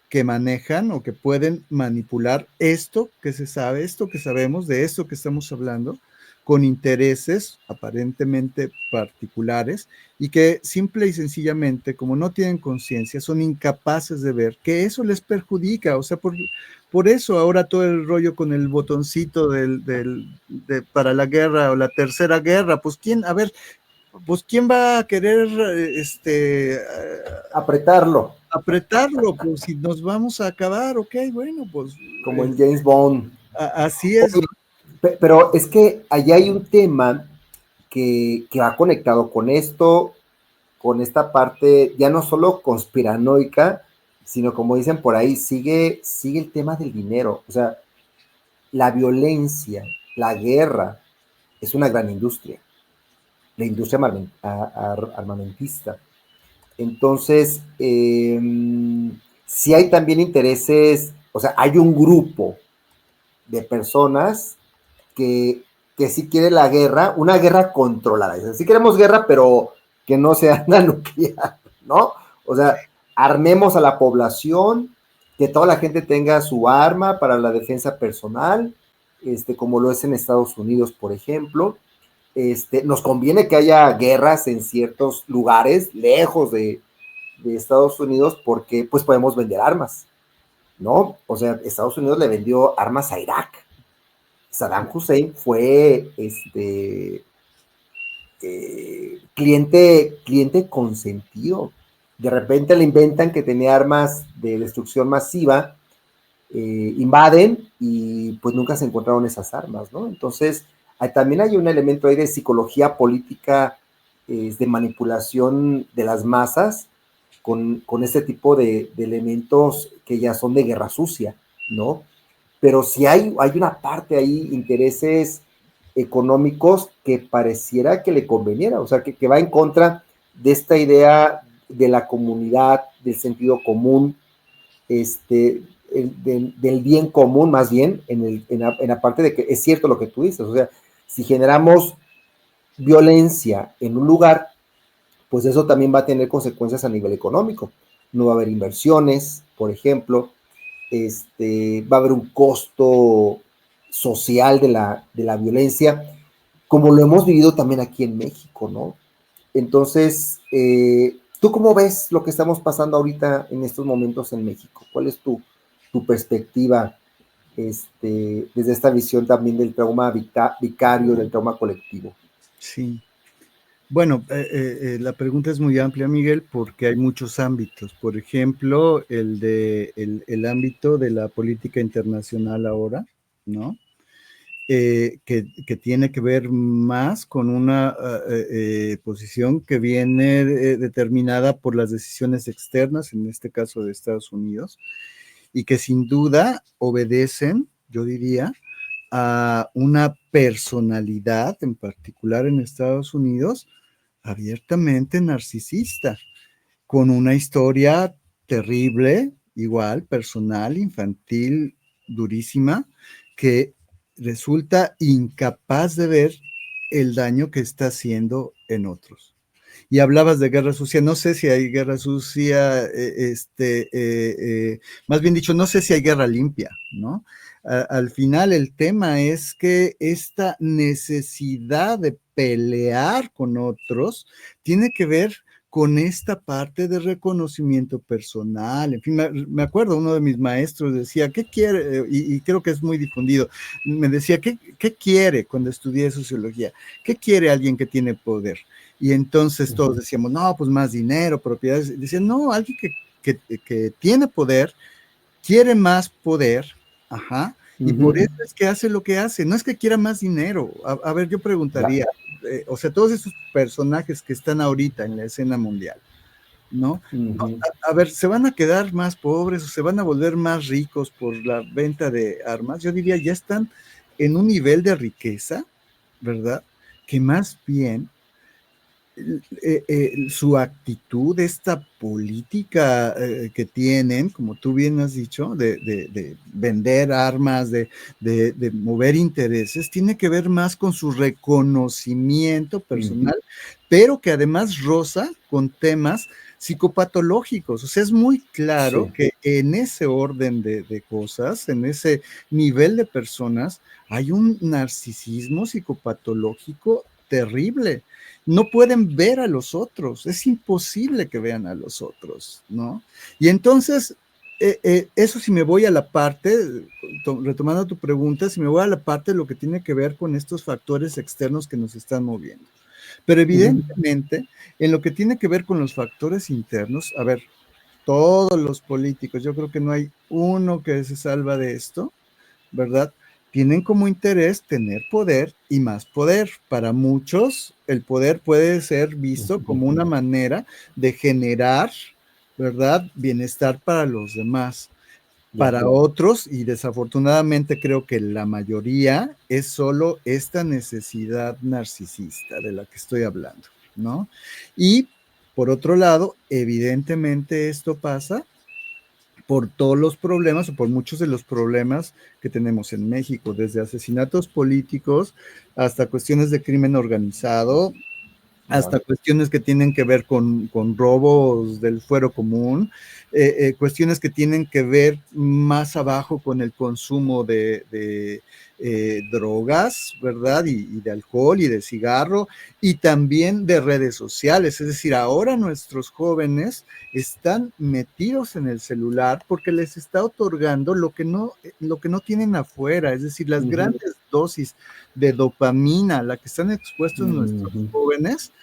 S2: que manejan o que pueden manipular esto que se sabe, esto que sabemos, de esto que estamos hablando, con intereses aparentemente particulares, y que simple y sencillamente, como no tienen conciencia, son incapaces de ver que eso les perjudica. O sea, por eso ahora todo el rollo con el botoncito para la guerra o la tercera guerra, pues quién, a ver, pues quién va a querer
S1: Apretarlo,
S2: apretarlo, pues si nos vamos a acabar, ok, bueno, pues
S1: como en James Bond.
S2: así es, ¿no?
S1: Pero es que allá hay un tema que va conectado con esto, con esta parte ya no solo conspiranoica, sino como dicen por ahí, sigue el tema del dinero. O sea, la violencia, la guerra, es una gran industria, la industria armamentista. Entonces, si hay también intereses, o sea, hay un grupo de personas que, que sí quiere la guerra, una guerra controlada. O sea, sí queremos guerra, pero que no sea una nuclear, ¿no? O sea, armemos a la población, que toda la gente tenga su arma para la defensa personal, como lo es en Estados Unidos, por ejemplo. Nos conviene que haya guerras en ciertos lugares lejos de Estados Unidos porque pues podemos vender armas, ¿no? O sea, Estados Unidos le vendió armas a Irak. Saddam Hussein fue cliente consentido. De repente le inventan que tenía armas de destrucción masiva, invaden y pues nunca se encontraron esas armas, ¿no? Entonces, también hay un elemento ahí de psicología política, de manipulación de las masas con este tipo de elementos que ya son de guerra sucia, ¿no? Pero sí hay una parte ahí, intereses económicos que pareciera que le conveniera, o sea, que va en contra de esta idea de la comunidad, del sentido común, del bien común, más bien, en la parte de que es cierto lo que tú dices, o sea, si generamos violencia en un lugar, pues eso también va a tener consecuencias a nivel económico. No va a haber inversiones, por ejemplo, va a haber un costo social de la violencia, como lo hemos vivido también aquí en México, ¿no? Entonces, ¿tú cómo ves lo que estamos pasando ahorita en estos momentos en México? ¿Cuál es tu perspectiva desde esta visión también del trauma vicario, del trauma colectivo?
S2: Sí. Bueno, la pregunta es muy amplia, Miguel, porque hay muchos ámbitos. Por ejemplo, el ámbito de la política internacional ahora, ¿no? Que tiene que ver más con una posición que viene determinada por las decisiones externas, en este caso de Estados Unidos, y que sin duda obedecen, yo diría, a una personalidad, en particular en Estados Unidos, abiertamente narcisista, con una historia terrible, igual, personal, infantil, durísima, que resulta incapaz de ver el daño que está haciendo en otros. Y hablabas de guerra sucia, no sé si hay guerra sucia, más bien dicho, no sé si hay guerra limpia, ¿no? Al final el tema es que esta necesidad de pelear con otros tiene que ver con esta parte de reconocimiento personal. En fin, me acuerdo, uno de mis maestros decía, ¿qué quiere? Y creo que es muy difundido. Me decía, ¿qué quiere cuando estudié sociología? ¿Qué quiere alguien que tiene poder? Y entonces todos decíamos, no, pues más dinero, propiedades. Decían, no, alguien que tiene poder, quiere más poder, ajá, y por eso es que hace lo que hace. No es que quiera más dinero. A ver, yo preguntaría, o sea, todos esos personajes que están ahorita en la escena mundial, ¿no? A ver, ¿se van a quedar más pobres o se van a volver más ricos por la venta de armas? Yo diría, ya están en un nivel de riqueza, ¿verdad? Que más bien su actitud, esta política que tienen, como tú bien has dicho, de vender armas, de mover intereses, tiene que ver más con su reconocimiento personal, pero que además roza con temas psicopatológicos. O sea, es muy claro que en ese orden de cosas, en ese nivel de personas, hay un narcisismo psicopatológico terrible. No pueden ver a los otros, es imposible que vean a los otros, ¿no? Y entonces, eso si me voy a la parte, retomando tu pregunta, si me voy a la parte de lo que tiene que ver con estos factores externos que nos están moviendo. Pero evidentemente, en lo que tiene que ver con los factores internos, a ver, todos los políticos, yo creo que no hay uno que se salva de esto, ¿verdad? Tienen como interés tener poder y más poder. Para muchos, el poder puede ser visto como una manera de generar, ¿verdad? Bienestar para los demás. Para otros, y desafortunadamente creo que la mayoría, es solo esta necesidad narcisista de la que estoy hablando, ¿no? Y por otro lado, evidentemente esto pasa por todos los problemas o por muchos de los problemas que tenemos en México, desde asesinatos políticos hasta cuestiones de crimen organizado, hasta cuestiones que tienen que ver con robos del fuero común, cuestiones que tienen que ver más abajo con el consumo de drogas, ¿verdad? Y de alcohol y de cigarro, y también de redes sociales. Es decir, ahora nuestros jóvenes están metidos en el celular porque les está otorgando lo que no tienen afuera, es decir, las grandes dosis de dopamina a la que están expuestos nuestros jóvenes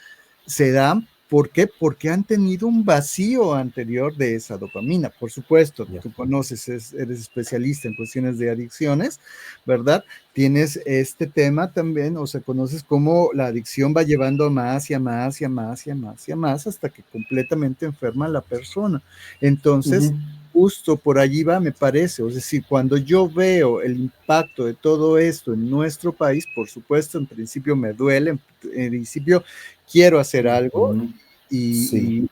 S2: se dan. ¿Por qué? Porque han tenido un vacío anterior de esa dopamina. Por supuesto, tú conoces, eres especialista en cuestiones de adicciones, ¿verdad? Tienes este tema también, o sea, conoces cómo la adicción va llevando a más y a más y a más y a más y a más hasta que completamente enferma a la persona. Entonces, justo por allí va, me parece. Es decir, cuando yo veo el impacto de todo esto en nuestro país, por supuesto, en principio me duele, en principio quiero hacer algo y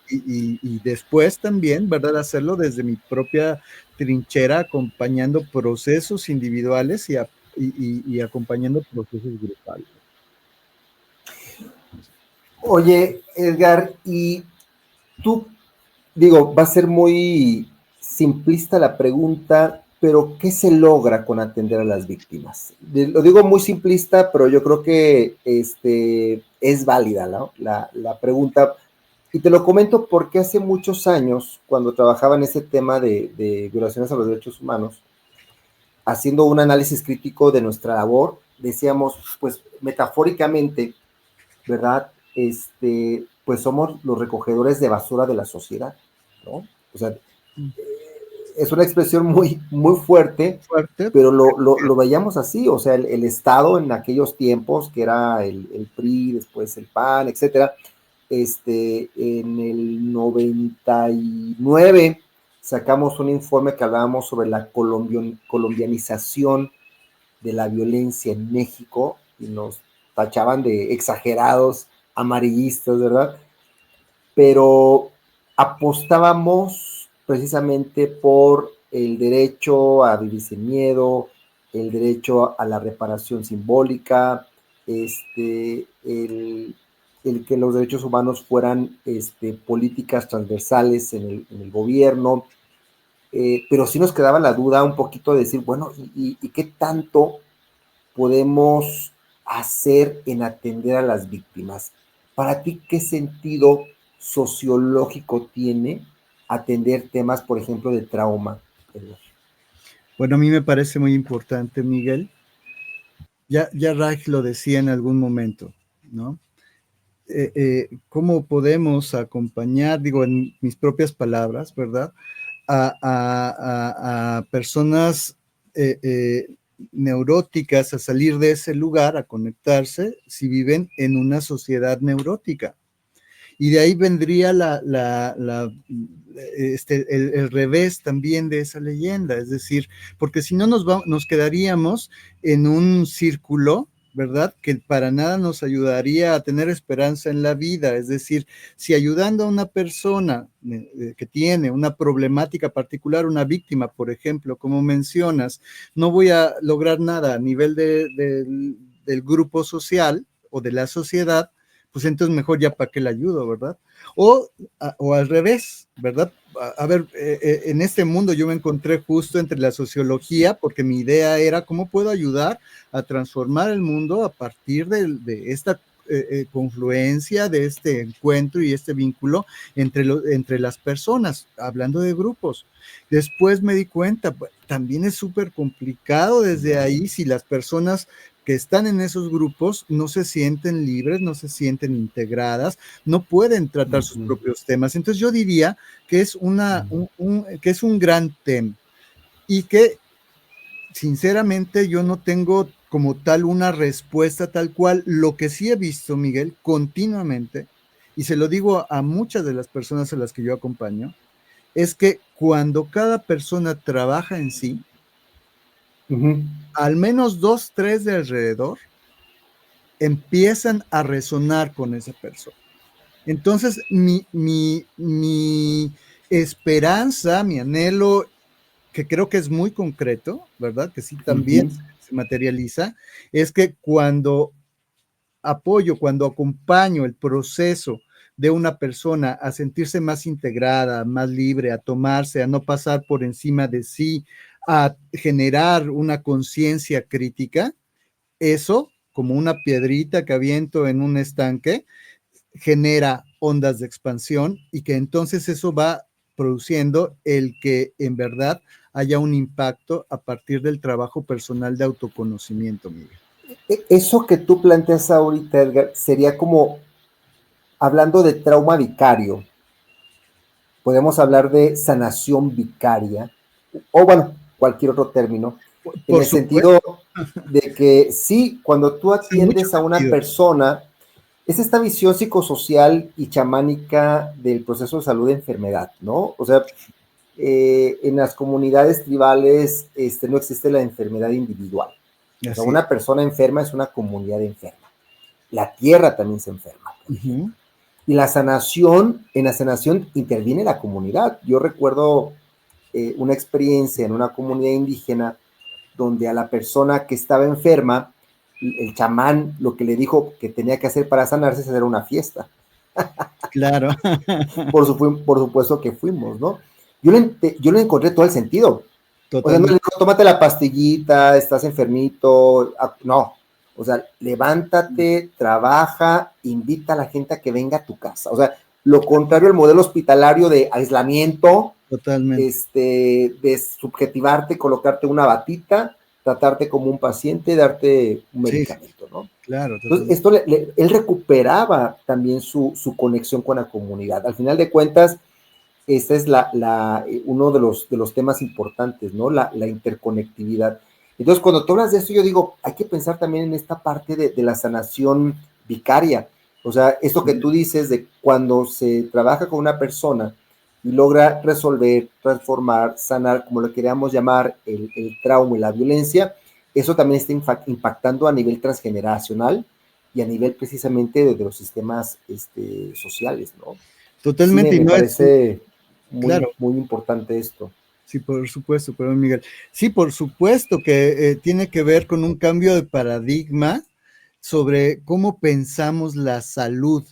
S2: después también, ¿verdad? Hacerlo desde mi propia trinchera, acompañando procesos individuales y acompañando procesos grupales.
S1: Oye, Edgar, y tú, digo, va a ser muy simplista la pregunta, pero ¿qué se logra con atender a las víctimas? Lo digo muy simplista, pero yo creo que es válida, ¿no? La pregunta. Y te lo comento porque hace muchos años, cuando trabajaba en ese tema de violaciones a los derechos humanos, haciendo un análisis crítico de nuestra labor, decíamos, pues metafóricamente, ¿verdad? Pues somos los recogedores de basura de la sociedad, ¿no? O sea, es una expresión muy, muy fuerte, pero lo veíamos así, o sea, el Estado en aquellos tiempos, que era el PRI, después el PAN, etcétera, en el 99 sacamos un informe que hablábamos sobre la colombianización de la violencia en México y nos tachaban de exagerados, amarillistas, ¿verdad? Pero apostábamos precisamente por el derecho a vivir sin miedo, el derecho a la reparación simbólica, el el que los derechos humanos fueran políticas transversales en el gobierno, pero sí nos quedaba la duda un poquito de decir, bueno, ¿y qué tanto podemos hacer en atender a las víctimas? Para ti, ¿qué sentido sociológico tiene atender temas, por ejemplo, de trauma?
S2: Bueno, a mí me parece muy importante, Miguel. Ya Reich lo decía en algún momento, ¿no? ¿Cómo podemos acompañar, digo, en mis propias palabras, ¿verdad? A personas neuróticas a salir de ese lugar, a conectarse, si viven en una sociedad neurótica. Y de ahí vendría el revés también de esa leyenda, es decir, porque si no nos quedaríamos en un círculo, ¿verdad? Que para nada nos ayudaría a tener esperanza en la vida. Es decir, si ayudando a una persona que tiene una problemática particular, una víctima, por ejemplo, como mencionas, no voy a lograr nada a nivel del grupo social o de la sociedad, pues entonces mejor ya para qué le ayudo, ¿verdad? O al revés, ¿verdad? A ver, en este mundo yo me encontré justo entre la sociología, porque mi idea era cómo puedo ayudar a transformar el mundo a partir de esta confluencia, de este encuentro y este vínculo entre las personas, hablando de grupos. Después me di cuenta, pues, también es súper complicado desde ahí si las personas que están en esos grupos no se sienten libres, no se sienten integradas, no pueden tratar sus propios temas. Entonces yo diría que es, que es un gran tema y que sinceramente yo no tengo como tal una respuesta tal cual. Lo que sí he visto, Miguel, continuamente, y se lo digo a muchas de las personas a las que yo acompaño, es que cuando cada persona trabaja en sí, al menos 2, 3 de alrededor empiezan a resonar con esa persona. Entonces, mi esperanza, mi anhelo, que creo que es muy concreto, ¿verdad? Que sí también se materializa, es que cuando apoyo, cuando acompaño el proceso de una persona a sentirse más integrada, más libre, a tomarse, a no pasar por encima de sí, a generar una conciencia crítica, eso, como una piedrita que aviento en un estanque, genera ondas de expansión y que entonces eso va produciendo el que en verdad haya un impacto a partir del trabajo personal de autoconocimiento, Miguel.
S1: Eso que tú planteas ahorita, Edgar, sería como hablando de trauma vicario. Podemos hablar de sanación vicaria, o bueno, cualquier otro término, en
S2: Por
S1: el
S2: supuesto.
S1: sentido de que sí, cuando tú
S2: Hace mucho
S1: atiendes a una
S2: sentido.
S1: persona, es esta visión psicosocial y chamánica del proceso de salud de enfermedad, ¿no? O sea, en las comunidades tribales no existe la enfermedad individual. O sea,
S2: Así
S1: una persona enferma es una comunidad enferma. La tierra también se enferma, por ejemplo. Y en la sanación interviene la comunidad. Yo recuerdo una experiencia en una comunidad indígena donde a la persona que estaba enferma, el chamán lo que le dijo que tenía que hacer para sanarse es hacer una fiesta.
S2: Claro.
S1: Por supuesto que fuimos, ¿no? Yo le encontré todo el sentido. O sea, no le
S2: Totalmente.
S1: digo, tómate la pastillita, estás enfermito. No. O sea, levántate, trabaja, invita a la gente a que venga a tu casa. O sea, lo contrario al modelo hospitalario de aislamiento,
S2: Totalmente.
S1: de subjetivarte, colocarte una batita, tratarte como un paciente, darte un
S2: Sí,
S1: medicamento, ¿no?
S2: claro,
S1: Entonces,
S2: totalmente.
S1: él recuperaba también su conexión con la comunidad. Al final de cuentas, este es uno de los temas importantes, ¿no? La interconectividad. Entonces, cuando tú hablas de esto, yo digo, hay que pensar también en esta parte de la sanación vicaria. O sea, esto que tú dices de cuando se trabaja con una persona y logra resolver, transformar, sanar, como lo queríamos llamar, el trauma y la violencia, eso también está impactando a nivel transgeneracional y a nivel precisamente de los sistemas sociales, ¿no? Sí,
S2: Totalmente, y
S1: me
S2: no es,
S1: parece muy,
S2: claro,
S1: muy importante esto.
S2: sí, por supuesto, perdón, Miguel. Sí, por supuesto que tiene que ver con un cambio de paradigma sobre cómo pensamos la salud.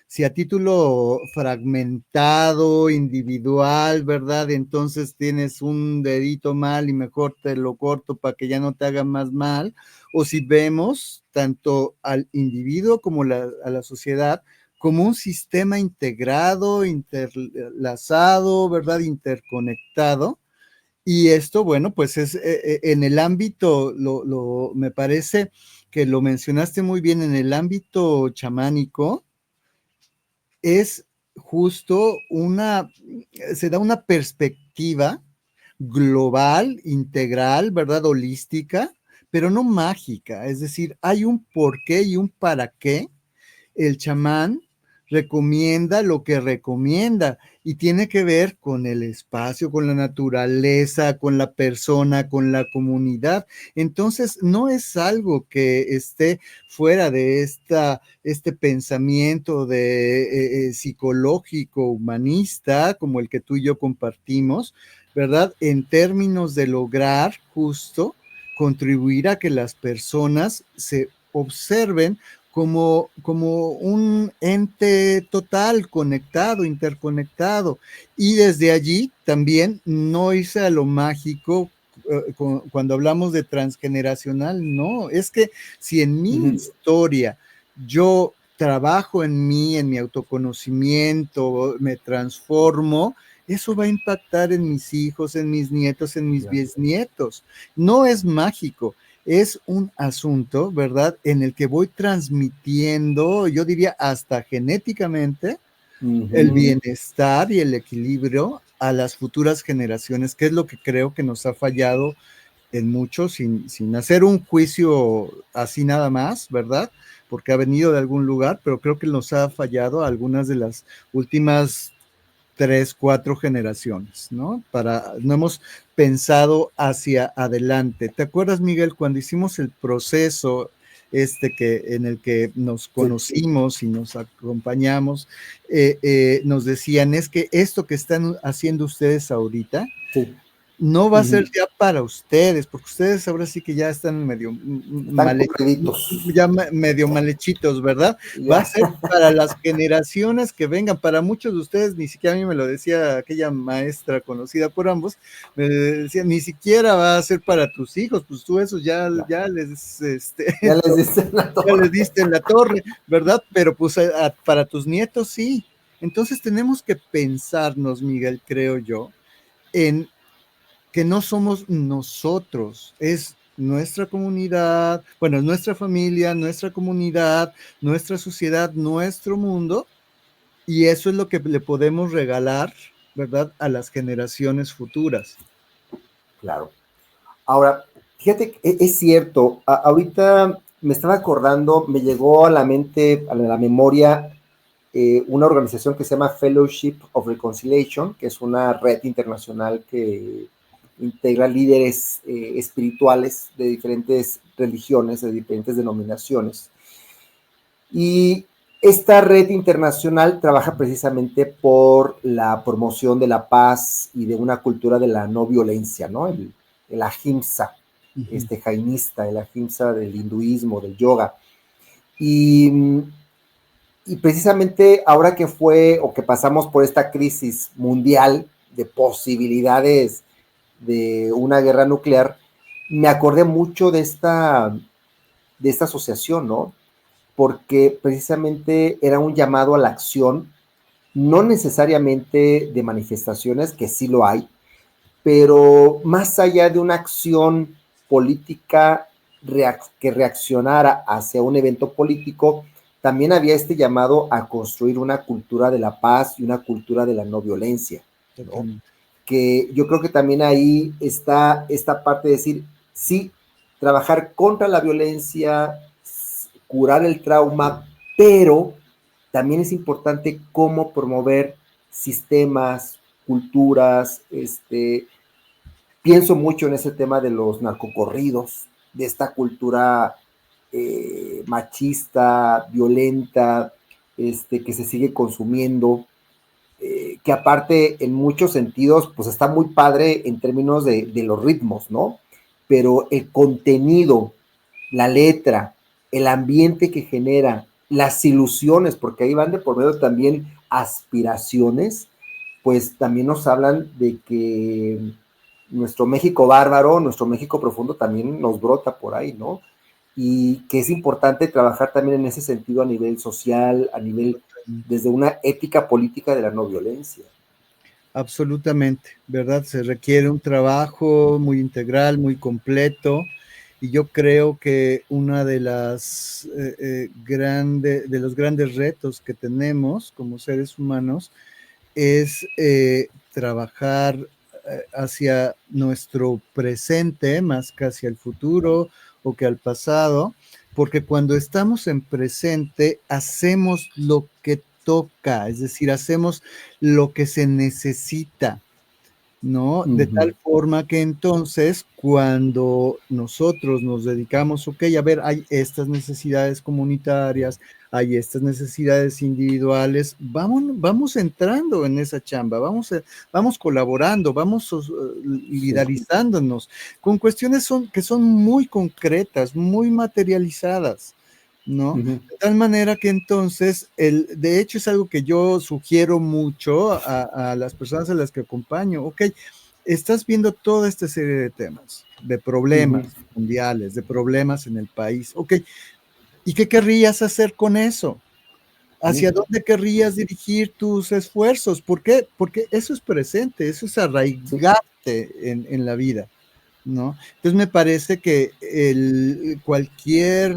S2: Si a título fragmentado, individual, ¿verdad? Entonces tienes un dedito mal y mejor te lo corto para que ya no te haga más mal. O si vemos tanto al individuo como a la sociedad como un sistema integrado, interlazado, ¿verdad? Interconectado. Y esto, bueno, pues es en el ámbito, me parece que lo mencionaste muy bien, en el ámbito chamánico, es justo se da una perspectiva global, integral, ¿verdad? Holística, pero no mágica. Es decir, hay un porqué y un para qué el chamán recomienda lo que recomienda y tiene que ver con el espacio, con la naturaleza, con la persona, con la comunidad. Entonces, no es algo que esté fuera de este pensamiento de psicológico, humanista, como el que tú y yo compartimos, ¿verdad? En términos de lograr justo contribuir a que las personas se observen como un ente total, conectado, interconectado. Y desde allí también no irse a lo mágico cuando hablamos de transgeneracional, no, es que si en mi historia yo trabajo en mí, en mi autoconocimiento, me transformo, eso va a impactar en mis hijos, en mis nietos, en mis bisnietos. No es mágico, es un asunto, ¿verdad?, en el que voy transmitiendo, yo diría hasta genéticamente, el bienestar y el equilibrio a las futuras generaciones, que es lo que creo que nos ha fallado en mucho, sin hacer un juicio así nada más, ¿verdad? Porque ha venido de algún lugar, pero creo que nos ha fallado a algunas de las últimas 3, 4 generaciones, ¿no? No hemos pensado hacia adelante. ¿Te acuerdas, Miguel, cuando hicimos el proceso en el que nos conocimos y nos acompañamos, nos decían, es que esto que están haciendo ustedes ahorita, no va a ser ya para ustedes, porque ustedes ahora sí que ya están medio medio malhechitos, ¿verdad? Va a ser para las generaciones que vengan. Para muchos de ustedes, ni siquiera a mí me lo decía aquella maestra conocida por ambos, me decía, ni siquiera va a ser para tus hijos, pues tú esos ya les
S1: ya les diste en la torre.
S2: Ya les diste en la torre, ¿verdad? Pero pues para tus nietos sí. Entonces tenemos que pensarnos, Miguel, creo yo, en que no somos nosotros, es nuestra comunidad, bueno, nuestra familia, nuestra comunidad, nuestra sociedad, nuestro mundo, y eso es lo que le podemos regalar, ¿verdad?, a las generaciones futuras.
S1: Claro. Ahora, fíjate, es cierto, ahorita me estaba acordando, me llegó a la mente, a la memoria, una organización que se llama Fellowship of Reconciliation, que es una red internacional que integra líderes espirituales de diferentes religiones, de diferentes denominaciones. Y esta red internacional trabaja precisamente por la promoción de la paz y de una cultura de la no violencia, ¿no? El ahimsa, jainista, el ahimsa del hinduismo, del yoga. Y precisamente ahora que fue o que pasamos por esta crisis mundial de posibilidades de una guerra nuclear, me acordé mucho de esta asociación, ¿no? Porque precisamente era un llamado a la acción, no necesariamente de manifestaciones, que sí lo hay, pero más allá de una acción política que reaccionara hacia un evento político, también había este llamado a construir una cultura de la paz y una cultura de la no violencia, ¿no? Que yo creo que también ahí está esta parte de decir, sí, trabajar contra la violencia, curar el trauma, pero también es importante cómo promover sistemas, culturas, pienso mucho en ese tema de los narcocorridos, de esta cultura machista, violenta, que se sigue consumiendo, que aparte en muchos sentidos, pues está muy padre en términos de los ritmos, ¿no? Pero el contenido, la letra, el ambiente que genera, las ilusiones, porque ahí van de por medio también aspiraciones, pues también nos hablan de que nuestro México bárbaro, nuestro México profundo también nos brota por ahí, ¿no? Y que es importante trabajar también en ese sentido a nivel social, a nivel, desde una ética política de la no violencia.
S2: Absolutamente, ¿verdad? Se requiere un trabajo muy integral, muy completo, y yo creo que una de las de los grandes retos que tenemos como seres humanos es trabajar hacia nuestro presente más que hacia el futuro o que al pasado, porque cuando estamos en presente hacemos lo que toca, es decir, hacemos lo que se necesita, ¿no? De tal forma que entonces cuando nosotros nos dedicamos, ok, a ver, hay estas necesidades comunitarias, hay estas necesidades individuales, vamos entrando en esa chamba, vamos colaborando, vamos liderizándonos con cuestiones que son muy concretas, muy materializadas, ¿no? De tal manera que entonces, de hecho es algo que yo sugiero mucho a las personas a las que acompaño. Ok, estás viendo toda esta serie de temas, de problemas mundiales, de problemas en el país. Ok, ¿y qué querrías hacer con eso? ¿Hacia dónde querrías dirigir tus esfuerzos? ¿Por qué? Porque eso es presente, eso es arraigarte en la vida, ¿no? Entonces me parece que cualquier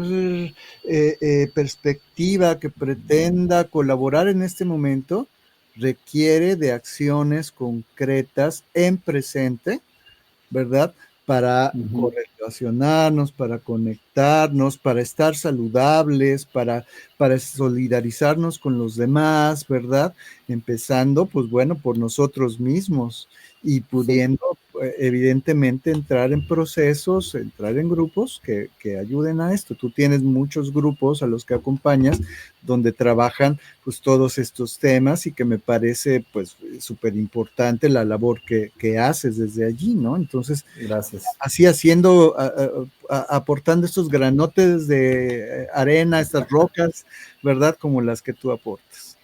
S2: perspectiva que pretenda colaborar en este momento requiere de acciones concretas en presente, ¿verdad? Para correlacionarnos, para conectarnos, para estar saludables, para solidarizarnos con los demás, ¿verdad? Empezando, pues bueno, por nosotros mismos y pudiendo, evidentemente, entrar en procesos, entrar en grupos que ayuden a esto. Tú tienes muchos grupos a los que acompañas donde trabajan pues todos estos temas y que me parece pues súper importante la labor que haces desde allí, ¿no? Entonces,
S1: gracias.
S2: Así haciendo, aportando estos granotes de arena, estas rocas, ¿verdad? Como las que tú aportas.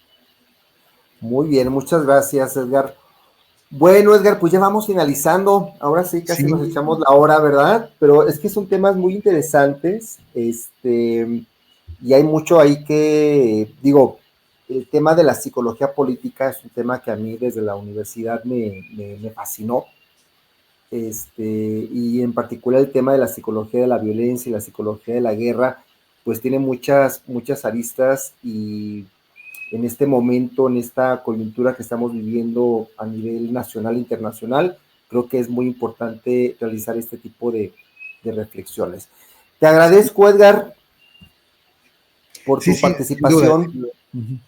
S1: Muy bien, muchas gracias, Edgar. Bueno, Edgar, pues ya vamos finalizando. Ahora sí, casi
S2: Sí.
S1: nos echamos la hora, ¿verdad? Pero es que son temas muy interesantes. Y hay mucho ahí que, digo, el tema de la psicología política es un tema que a mí desde la universidad me fascinó. Y en particular el tema de la psicología de la violencia y la psicología de la guerra, pues tiene muchas aristas y en este momento, en esta coyuntura que estamos viviendo a nivel nacional e internacional, creo que es muy importante realizar este tipo de reflexiones. Te agradezco, Edgar, por
S2: Sí,
S1: tu
S2: sí, sin duda.
S1: participación.
S2: Sin duda. Uh-huh.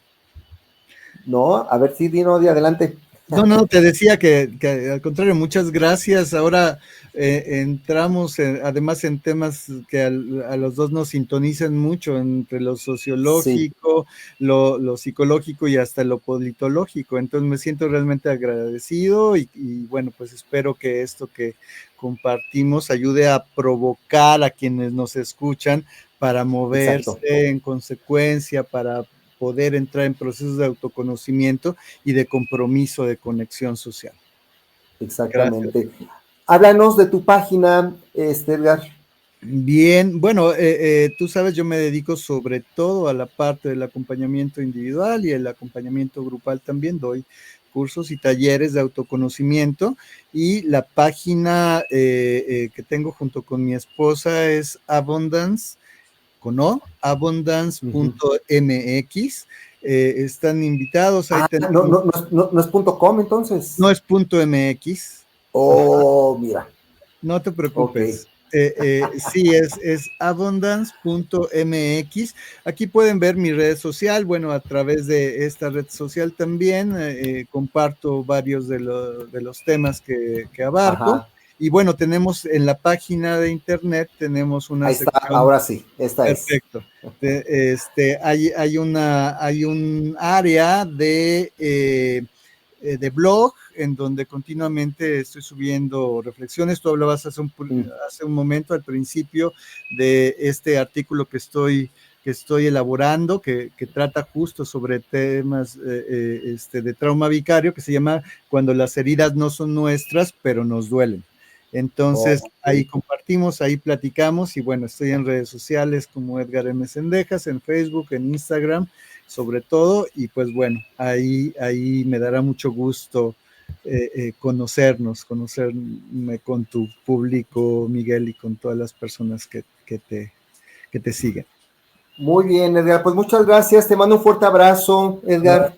S1: No, a ver si Dino, de adelante.
S2: No, te decía que al contrario, muchas gracias. Ahora entramos además en temas que a los dos nos sintonizan mucho, entre lo
S1: Sí,
S2: sociológico, lo psicológico y hasta lo politológico. Entonces me siento realmente agradecido y bueno, pues espero que esto que compartimos ayude a provocar a quienes nos escuchan para moverse
S1: exacto,
S2: en consecuencia, para poder entrar en procesos de autoconocimiento y de compromiso de conexión social. Gracias.
S1: exactamente. Háblanos de tu página, Edgar.
S2: Bien, bueno, tú sabes, yo me dedico sobre todo a la parte del acompañamiento individual y el acompañamiento grupal también. Doy cursos y talleres de autoconocimiento y la página que tengo junto con mi esposa es Abundance, con O, abundance.mx. Están invitados, ahí tenemos,
S1: No es .com entonces.
S2: no es .mx,
S1: Oh, mira,
S2: no te
S1: ok,
S2: preocupes. Sí, es abundance.mx. Aquí pueden ver mi red social. Bueno, a través de esta red social también comparto varios de los temas que abarco.
S1: ajá,
S2: Y bueno, tenemos en la página de internet, tenemos una
S1: ahí está,
S2: sección.
S1: ahora sí, esta es.
S2: Perfecto. Hay un área de de blog, en donde continuamente estoy subiendo reflexiones. Tú hablabas hace un momento al principio de este artículo que estoy elaborando, que trata justo sobre temas de trauma vicario, que se llama Cuando las heridas no son nuestras, pero nos duelen. Entonces, ahí compartimos, ahí platicamos, y bueno, estoy en redes sociales como Edgar M. Cendejas, en Facebook, en Instagram, sobre todo, y pues bueno, ahí me dará mucho gusto conocerme con tu público, Miguel, y con todas las personas que te siguen.
S1: Muy bien, Edgar, pues muchas gracias, te mando un fuerte abrazo, Edgar.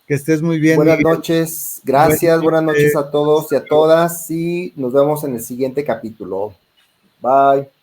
S2: Que estés muy bien,
S1: buenas
S2: Miguel.
S1: Noches, gracias, buenas noches a todos y a todas, y nos vemos en el siguiente capítulo. Bye.